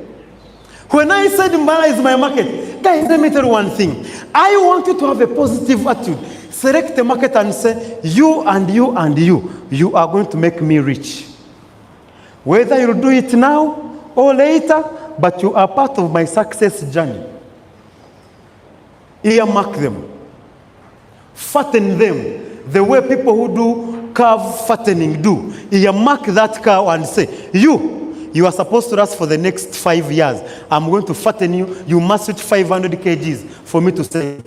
When I said Mbarara is my market, guys, let me tell you one thing. I want you to have a positive attitude. Select the market and say, you and you and you are going to make me rich. Whether you do it now or later, but you are part of my success journey. Earmark them. Fatten them. The way people who do calf fattening do. Earmark that cow and say, you are supposed to last for the next 5 years. I'm going to fatten you. You must reach 500 kgs for me to say.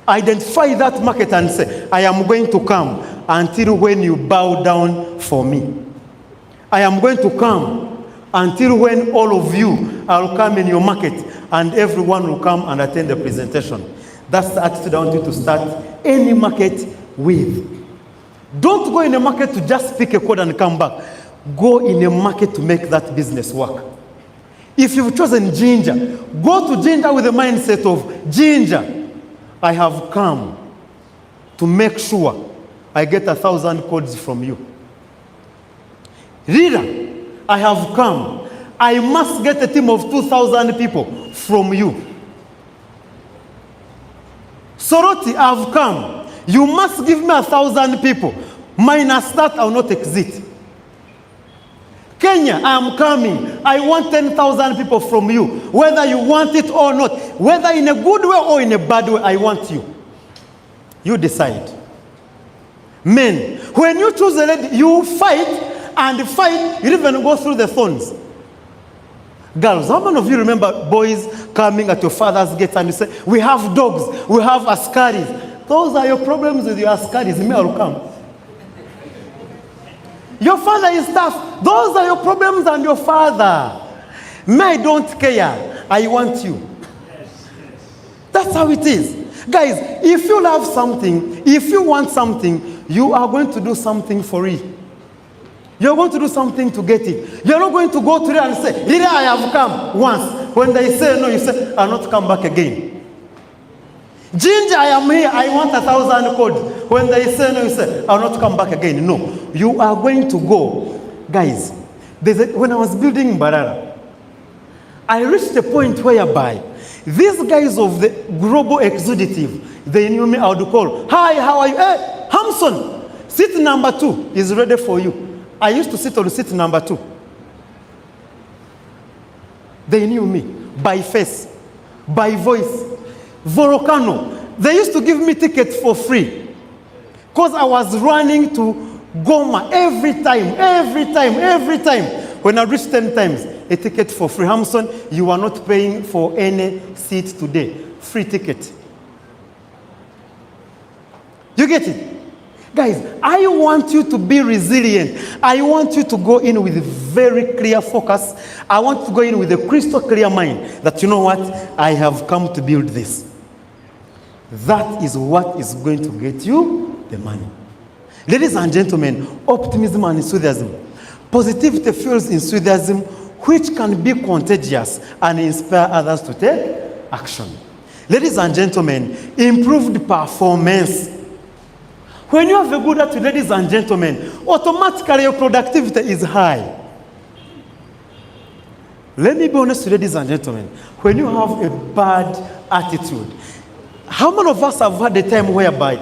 Identify that market and say, I am going to come until when you bow down for me. I am going to come until when all of you will come in your market and everyone will come and attend the presentation. That's the attitude I want you to start any market with. Don't go in a market to just pick a code and come back. Go in a market to make that business work. If you've chosen Ginger, go to Ginger with the mindset of Ginger. I have come to make sure I get 1,000 codes from you. Rita, I have come. I must get a team of 2,000 people from you. Soroti, I have come. You must give me 1,000 people. Minus that, I will not exit. Kenya, I am coming. I want 10,000 people from you. Whether you want it or not. Whether in a good way or in a bad way, I want you. You decide. Men, when you choose a lady, you fight and fight. You even go through the thorns. Girls, how many of you remember boys coming at your father's gate and you say, we have dogs, we have askaris. Those are your problems with your askaris. Me, I will come. Your father is tough. Those are your problems and your father. Me, I don't care. I want you. That's how it is. Guys, if you love something, if you want something, you are going to do something for it. You're going to do something to get it. You're not going to go to them and say, here I have come once. When they say no, you say, I'll not come back again. Ginger, I am here, I want 1,000 codes. When they say no, you say, I'll not come back again. No, you are going to go. Guys, when I was building Mbarara, I reached a point whereby these guys of the global executive, they knew me, I would call, hi, how are you? Hey, Hamson, seat number 2 is ready for you. I used to sit on seat number 2. They knew me by face, by voice. Volcano, they used to give me tickets for free because I was running to Goma every time. When I reached 10 times, a ticket for free. Hamson, you are not paying for any seat today. Free ticket. You get it? Guys, I want you to be resilient. I want you to go in with a very clear focus. I want to go in with a crystal clear mind that, you know what, I have come to build this. That is what is going to get you the money. Ladies and gentlemen, optimism and enthusiasm. Positivity fuels enthusiasm, which can be contagious and inspire others to take action. Ladies and gentlemen, improved performance. When you have a good attitude, ladies and gentlemen, automatically your productivity is high. Let me be honest, ladies and gentlemen. When you have a bad attitude, how many of us have had a time whereby,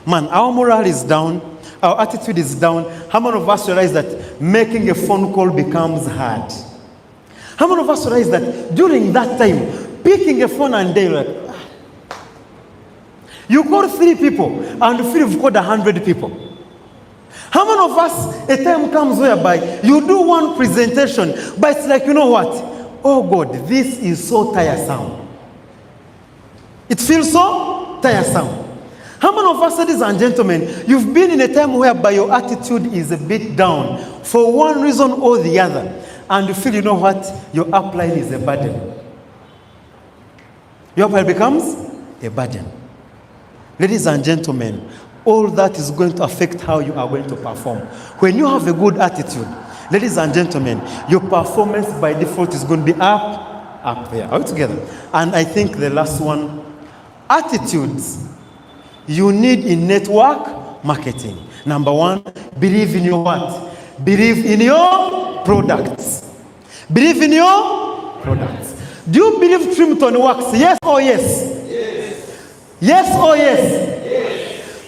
man, our morale is down, our attitude is down? How many of us realize that making a phone call becomes hard? How many of us realize that during that time, picking a phone and dial, like, you call 3 people and you feel you've called 100 people? How many of us, a time comes whereby you do one presentation, but it's like, you know what? Oh God, this is so tiresome. It feels so tiresome. How many of us, ladies and gentlemen, you've been in a time whereby your attitude is a bit down for one reason or the other, and you feel, you know what? Your upline is a burden. Your upline becomes a burden. Ladies and gentlemen, all that is going to affect how you are going to perform. When you have a good attitude, ladies and gentlemen, your performance by default is going to be up there. Are we together? And I think the last one, attitudes you need in network marketing. Number 1, believe in your what? Believe in your products. Believe in your products. Do you believe Trimton works? Yes or yes? Yes. Yes or yes?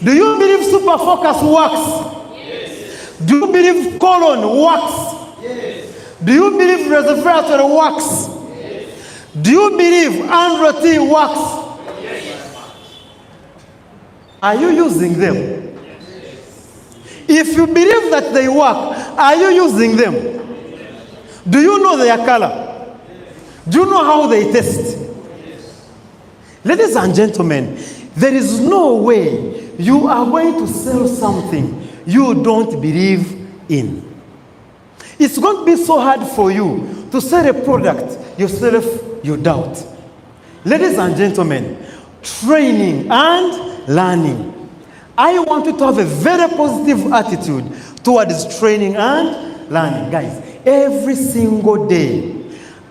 Do you believe Super Focus works? Yes. Do you believe Colon works? Yes. Do you believe Resveratrol works? Yes. Do you believe Andro T works? Yes. Are you using them? Yes. If you believe that they work, are you using them? Do you know their color? Do you know how they taste? Ladies and gentlemen, there is no way you are going to sell something you don't believe in. It's going to be so hard for you to sell a product yourself you doubt. Ladies and gentlemen, training and learning. I want you to have a very positive attitude towards training and learning. Guys, every single day,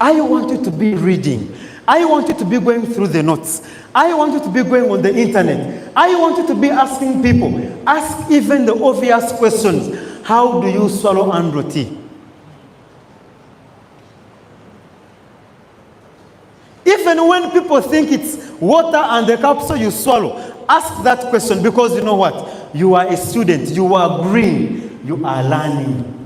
I want you to be reading. I want you to be going through the notes. I want you to be going on the internet. I want you to be asking people. Ask even the obvious questions. How do you swallow Andro tea? Even when people think it's water and the capsule you swallow, ask that question, because you know what? You are a student. You are green. You are learning.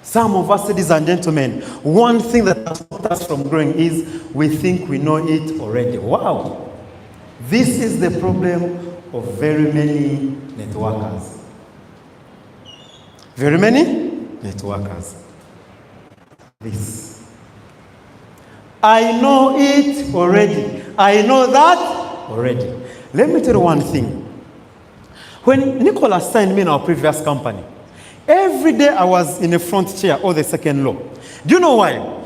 Some of us, ladies and gentlemen, one thing that has stopped us from growing is we think we know it already. Wow. This is the problem of very many networkers. Very many networkers. This. I know it already. I know that already. Let me tell you one thing. When Nicholas signed me in our previous company, every day I was in the front chair or the second row. Do you know why?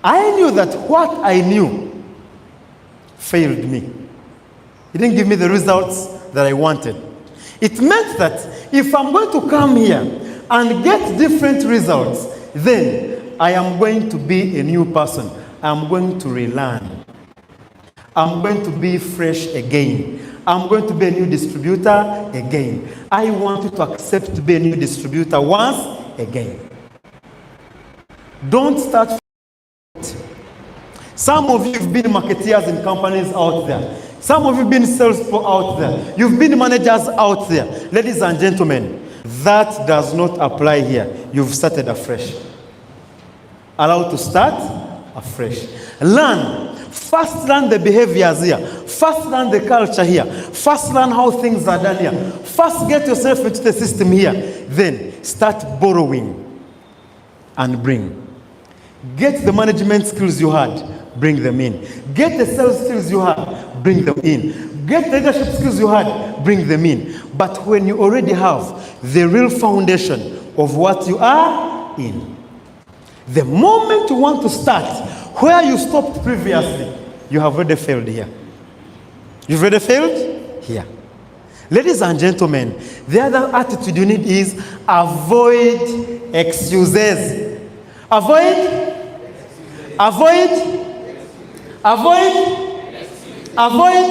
I knew that what I knew failed me. It didn't give me the results that I wanted. It meant that if I'm going to come here and get different results, then I am going to be a new person. I'm going to relearn. I'm going to be fresh again. I'm going to be a new distributor again. I want you to accept to be a new distributor once again. Don't start. Some of you have been marketeers in companies out there. Some of you have been salespeople out there. You've been managers out there. Ladies and gentlemen, that does not apply here. You've started afresh. Allowed to start afresh. Learn. First learn the behaviors here. First learn the culture here. First learn how things are done here. First get yourself into the system here. Then start borrowing and bring. Get the management skills you had, bring them in. Get the sales skills you had, bring them in. Get the leadership skills you had, bring them in. But when you already have the real foundation of what you are in, the moment you want to start where you stopped previously, you have already failed here. You've already failed here. Ladies and gentlemen, the other attitude you need is avoid excuses. Avoid Avoid. Avoid.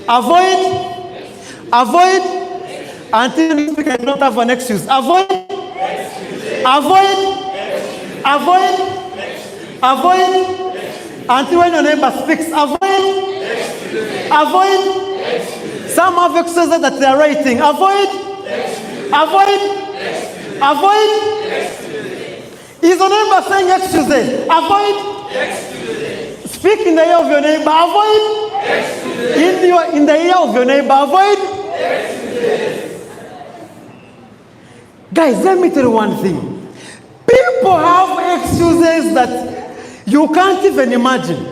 Avoid. Avoid. Until next week I don't have an excuse. Avoid. Avoid. Avoid. Avoid. Until when your neighbor speaks, avoid. Avoid. Some have excuses that they are writing. Avoid. Avoid. Avoid. Is your neighbor saying excuses? Avoid. Speak in the ear of your neighbor. Avoid. In the ear of your neighbor. Avoid. Guys, let me tell you one thing. People have excuses that you can't even imagine.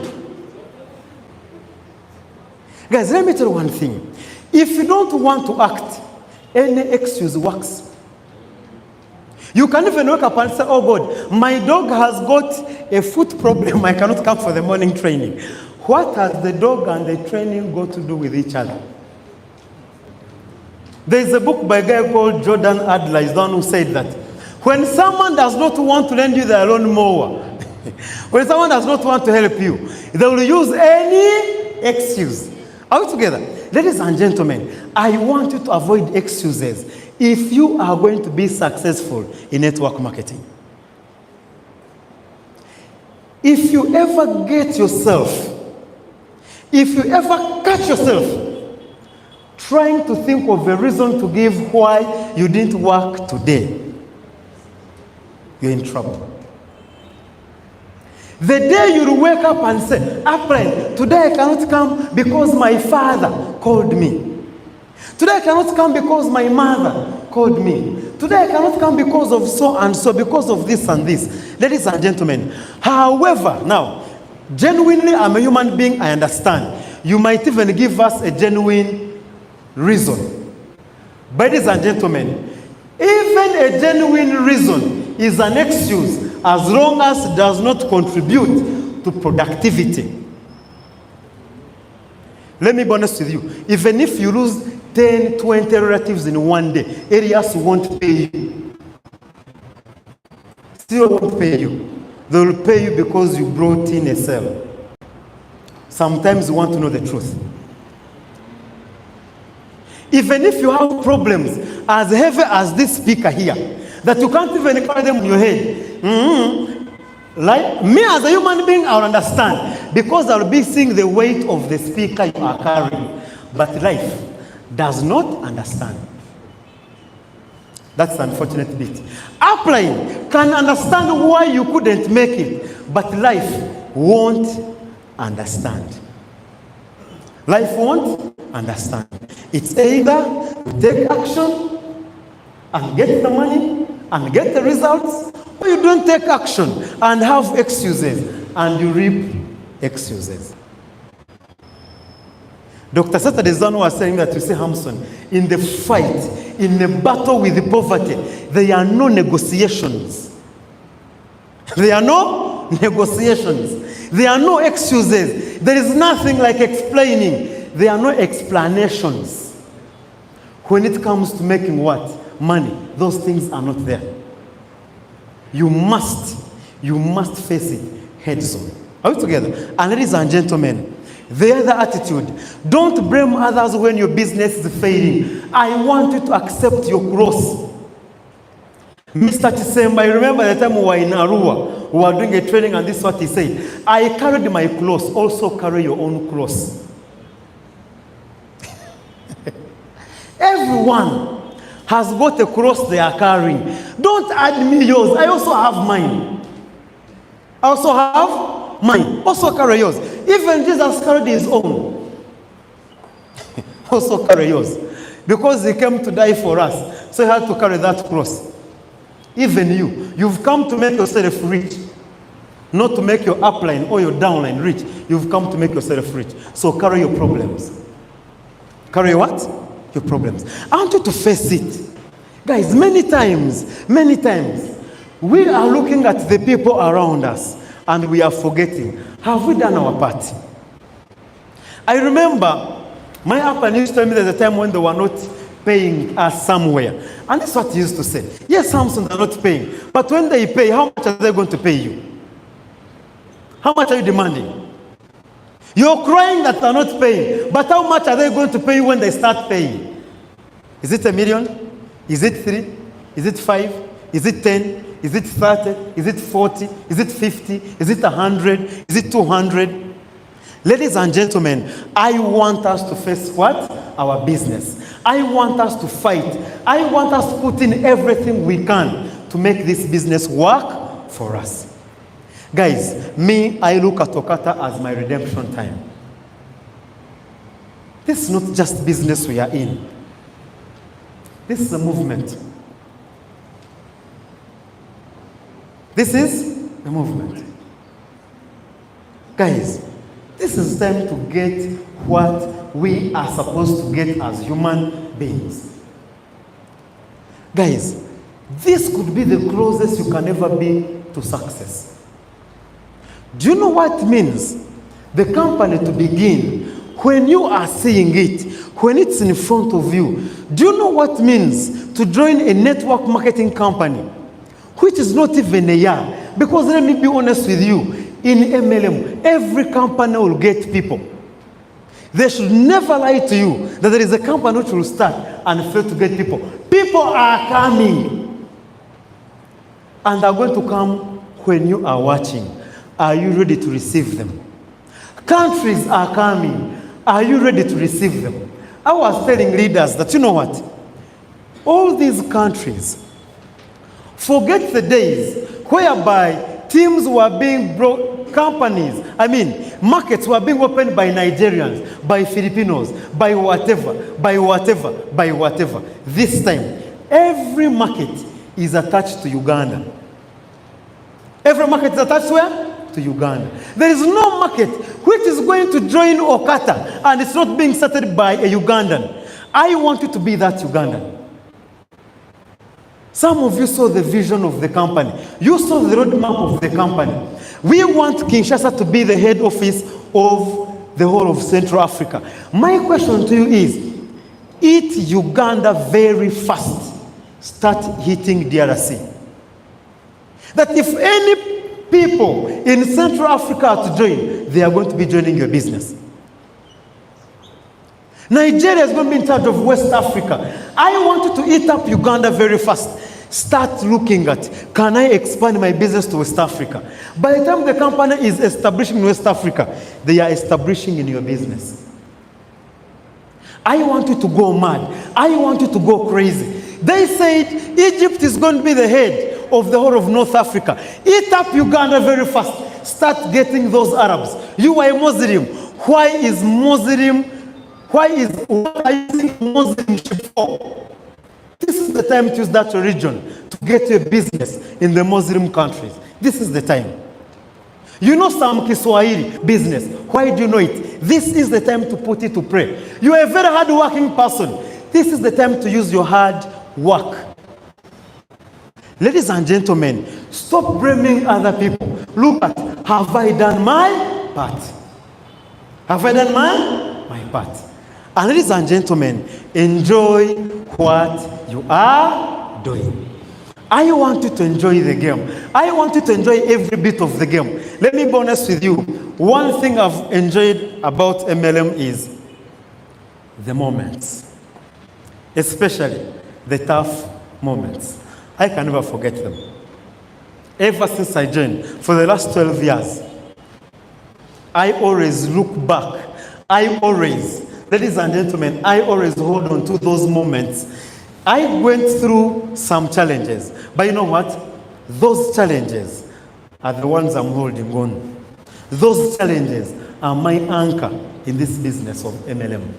Guys, let me tell you one thing. If you don't want to act, any excuse works. You can even wake up and say, oh God, my dog has got a foot problem. I cannot come for the morning training. What has the dog and the training got to do with each other? There is a book by a guy called Jordan Adler, is the one who said that when someone does not want to lend you their lawnmower, when someone does not want to help you, they will use any excuse. Are we together? Ladies and gentlemen, I want you to avoid excuses if you are going to be successful in network marketing. If you ever catch yourself trying to think of a reason to give why you didn't work today, you're in trouble. The day you wake up and say, April, today I cannot come because my father called me. Today I cannot come because my mother called me. Today I cannot come because of so and so, because of this and this. Ladies and gentlemen, however, now, genuinely I'm a human being, I understand. You might even give us a genuine reason. But ladies and gentlemen, even a genuine reason is an excuse as long as it does not contribute to productivity. Let me be honest with you. Even if you lose 10, 20 relatives in one day, areas won't pay you. Still won't pay you. They will pay you because you brought in a sale. Sometimes you want to know the truth. Even if you have problems as heavy as this speaker here, that you can't even carry them on your head. Like me as a human being, I will understand because I will be seeing the weight of the speaker you are carrying. But life does not understand. That's the unfortunate bit. Upline can understand why you couldn't make it, but life won't understand. Life won't understand. It's either you take action and get the money and get the results, or you don't take action and have excuses and you reap excuses. Dr. Saturday Zano was saying that, you see, Hamson, in the fight, in the battle with the poverty, there are no negotiations. There are no negotiations. There are no excuses. There is nothing like explaining. There are no explanations. When it comes to making what? Money. Those things are not there. You must face it heads on. Are we together? And ladies and gentlemen, the other attitude, don't blame others when your business is failing. I want you to accept your cross. Mr. Chisemba, I remember the time we were in Arua, we were doing a training, and this is what he said. I carried my cross, also carry your own cross. Everyone has got a cross they are carrying. Don't add me yours. I also have mine. Also carry yours. Even Jesus carried his own. Also carry yours. Because he came to die for us. So he had to carry that cross. Even you've come to make yourself rich. Not to make your upline or your downline rich. You've come to make yourself rich. So carry your problems. Carry what? Your problems. I want you to face it. Guys, many times, we are looking at the people around us and we are forgetting. Have we done our part? I remember my upline used to tell me there's a time when they were not paying us somewhere. And that's what he used to say. Yes, Samson, they're not paying. But when they pay, how much are they going to pay you? How much are you demanding? You're crying that they're not paying, but how much are they going to pay you when they start paying? Is it 1 million? Is it 3? Is it 5? Is it 10? Is it 30? Is it 40? Is it 50? Is it 100? Is it 200? Ladies and gentlemen, I want us to face what? Our business. I want us to fight. I want us to put in everything we can to make this business work for us. Guys, me, I look at Okata as my redemption time. This is not just business we are in. This is a movement. This is a movement. Guys, this is time to get what we are supposed to get as human beings. Guys, this could be the closest you can ever be to success. Do you know what it means? The company to begin, when you are seeing it, when it's in front of you. Do you know what it means to join a network marketing company, which is not even a year? Because let me be honest with you, in MLM, every company will get people. They should never lie to you that there is a company which will start and fail to get people. People are coming. And they're going to come when you are watching. Are you ready to receive them? Countries are coming. Are you ready to receive them? I was telling leaders that, you know what? All these countries, forget the days whereby teams were being brought, markets were being opened by Nigerians, by Filipinos, by whatever. This time, every market is attached to Uganda. Every market is attached where? To Uganda. There is no market which is going to join Okata and it's not being started by a Ugandan. I want you to be that Ugandan. Some of you saw the vision of the company. You saw the roadmap of the company. We want Kinshasa to be the head office of the whole of Central Africa. My question to you is, eat Uganda very fast. Start hitting DRC. That if any people in Central Africa are to join, they are going to be joining your business. Nigeria is going to be in charge of West Africa. I want you to eat up Uganda very fast. Start looking at, can I expand my business to West Africa? By the time the company is establishing in West Africa, they are establishing in your business. I want you to go mad. I want you to go crazy. They said Egypt is going to be the head of the whole of North Africa. Eat up Uganda very fast. Start getting those Arabs. You are a Muslim. What are you using Muslimship for? This is the time to use that religion to get your business in the Muslim countries. This is the time. You know some Kiswahili business. Why do you know it? This is the time to put it to pray. You are a very hard-working person. This is the time to use your hard work. Ladies and gentlemen, stop blaming other people. Look at, have I done my part? Have I done my part? And ladies and gentlemen, enjoy what you are doing. I want you to enjoy the game. I want you to enjoy every bit of the game. Let me be honest with you. One thing I've enjoyed about MLM is the moments, especially the tough moments. I can never forget them. Ever since I joined, for the last 12 years, I always look back. Ladies and gentlemen, I always hold on to those moments. I went through some challenges, but you know what? Those challenges are the ones I'm holding on. Those challenges are my anchor in this business of MLM.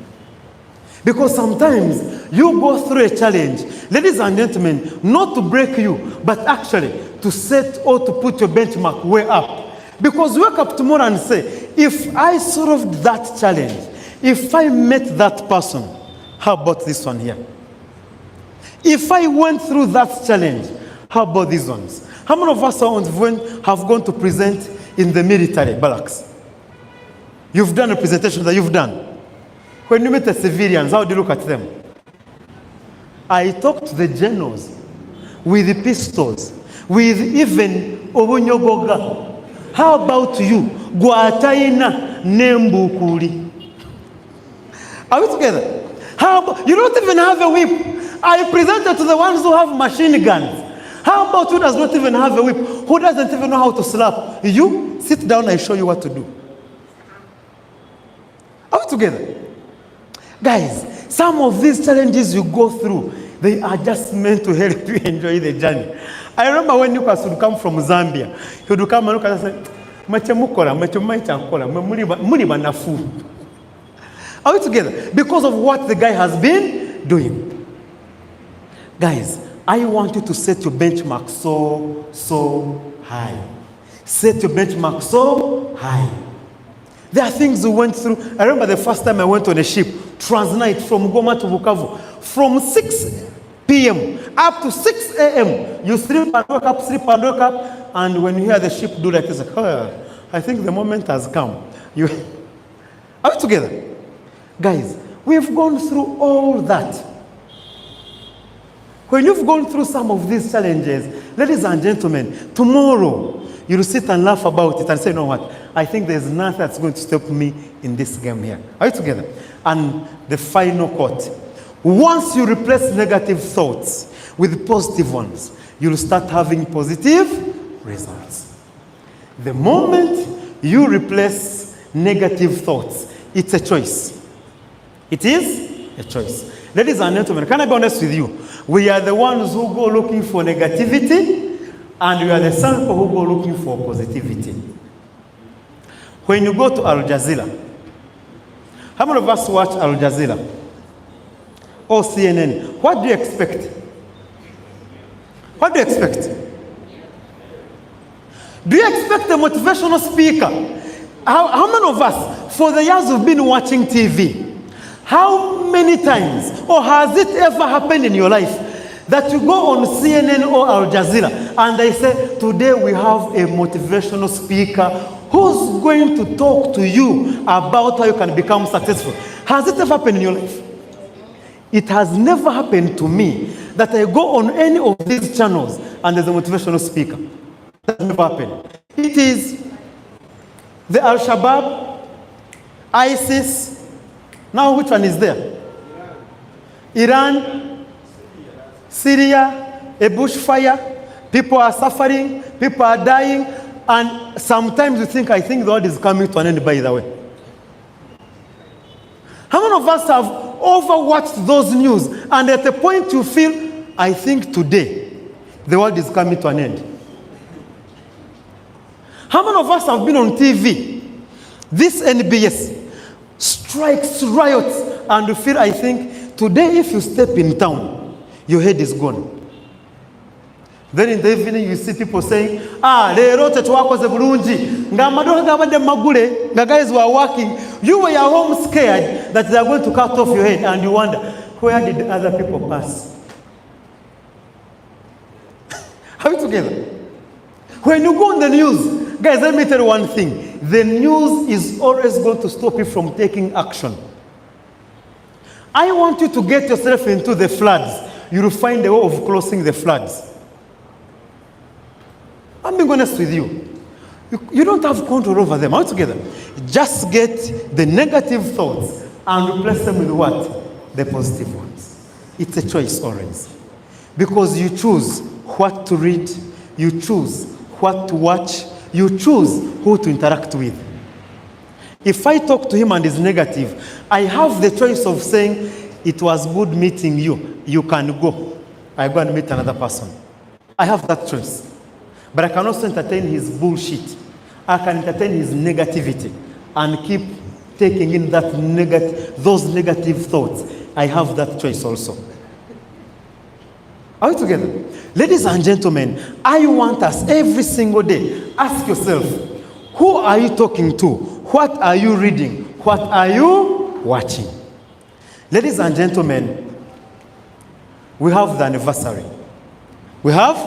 Because sometimes you go through a challenge, ladies and gentlemen, not to break you, but actually to set or to put your benchmark way up. Because wake up tomorrow and say, if I solved that challenge, if I met that person, how about this one here? If I went through that challenge, how about these ones? How many of us have gone to present in the military barracks? You've done a presentation that you've done. When you meet the civilians, how do you look at them? I talked to the generals with the pistols, with even Obunyogoga. How about you? Guataina, nembukuli. Are we together? How about, you don't even have a whip. I presented to the ones who have machine guns. How about who does not even have a whip? Who doesn't even know how to slap? You sit down, I show you what to do. Are we together? Guys, some of these challenges you go through, they are just meant to help you enjoy the journey. I remember when Lucas would come from Zambia, he would come and look and say, are we together? Because of what the guy has been doing. Guys, I want you to set your benchmark so high. Set your benchmark so high. There are things we went through. I remember the first time I went on a ship, transnight from Goma to Bukavu, from 6 p.m. up to 6 a.m. You sleep and wake up, and when you hear the ship do like this, like, oh, I think the moment has come. Are we together? Guys, we've gone through all that. When you've gone through some of these challenges, ladies and gentlemen, tomorrow you'll sit and laugh about it and say, you know what? I think there's nothing that's going to stop me in this game here. Are you together? And the final quote. Once you replace negative thoughts with positive ones, you'll start having positive results. The moment you replace negative thoughts, it's a choice. It is a choice. Ladies and gentlemen, can I be honest with you? We are the ones who go looking for negativity, and we are the sample who go looking for positivity. When you go to Al Jazeera, how many of us watch Al Jazeera or CNN? What do you expect? What do you expect? Do you expect a motivational speaker? How many of us, for the years we've been watching TV, how many times, or has it ever happened in your life, that you go on CNN or Al Jazeera and they say, today we have a motivational speaker who's going to talk to you about how you can become successful? Has it ever happened in your life? It has never happened to me that I go on any of these channels and there's a motivational speaker. That never happened. It is the Al-Shabaab, ISIS. Now which one is there? Iran, Syria, a bushfire. People are suffering, people are dying, and sometimes you think, I think the world is coming to an end, by the way. How many of us have overwatched those news and at a point you feel, I think today the world is coming to an end? How many of us have been on TV, this NBS, strikes, riots, and you feel, I think today if you step in town, your head is gone. Then in the evening you see people saying, lero tetuwakoze bulungi nga amaduka gabadde magule nga guys were working. You were at home scared that they are going to cut off your head, and you wonder, where did other people pass? Are we together? When you go on the news, guys, let me tell you one thing. The news is always going to stop you from taking action. I want you to get yourself into the floods. You will find a way of crossing the floods. I'm being honest with you. You don't have control over them. Altogether, just get the negative thoughts and replace them with what? The positive ones. It's a choice always. Because you choose what to read, you choose what to watch, you choose who to interact with. If I talk to him and he's negative, I have the choice of saying, it was good meeting you, you can go. I go and meet another person. I have that choice. But I can also entertain his bullshit. I can entertain his negativity and keep taking in those negative thoughts. I have that choice also. Are we together? Ladies and gentlemen, I want us every single day, ask yourself, who are you talking to? What are you reading? What are you watching? Ladies and gentlemen, we have the anniversary. We have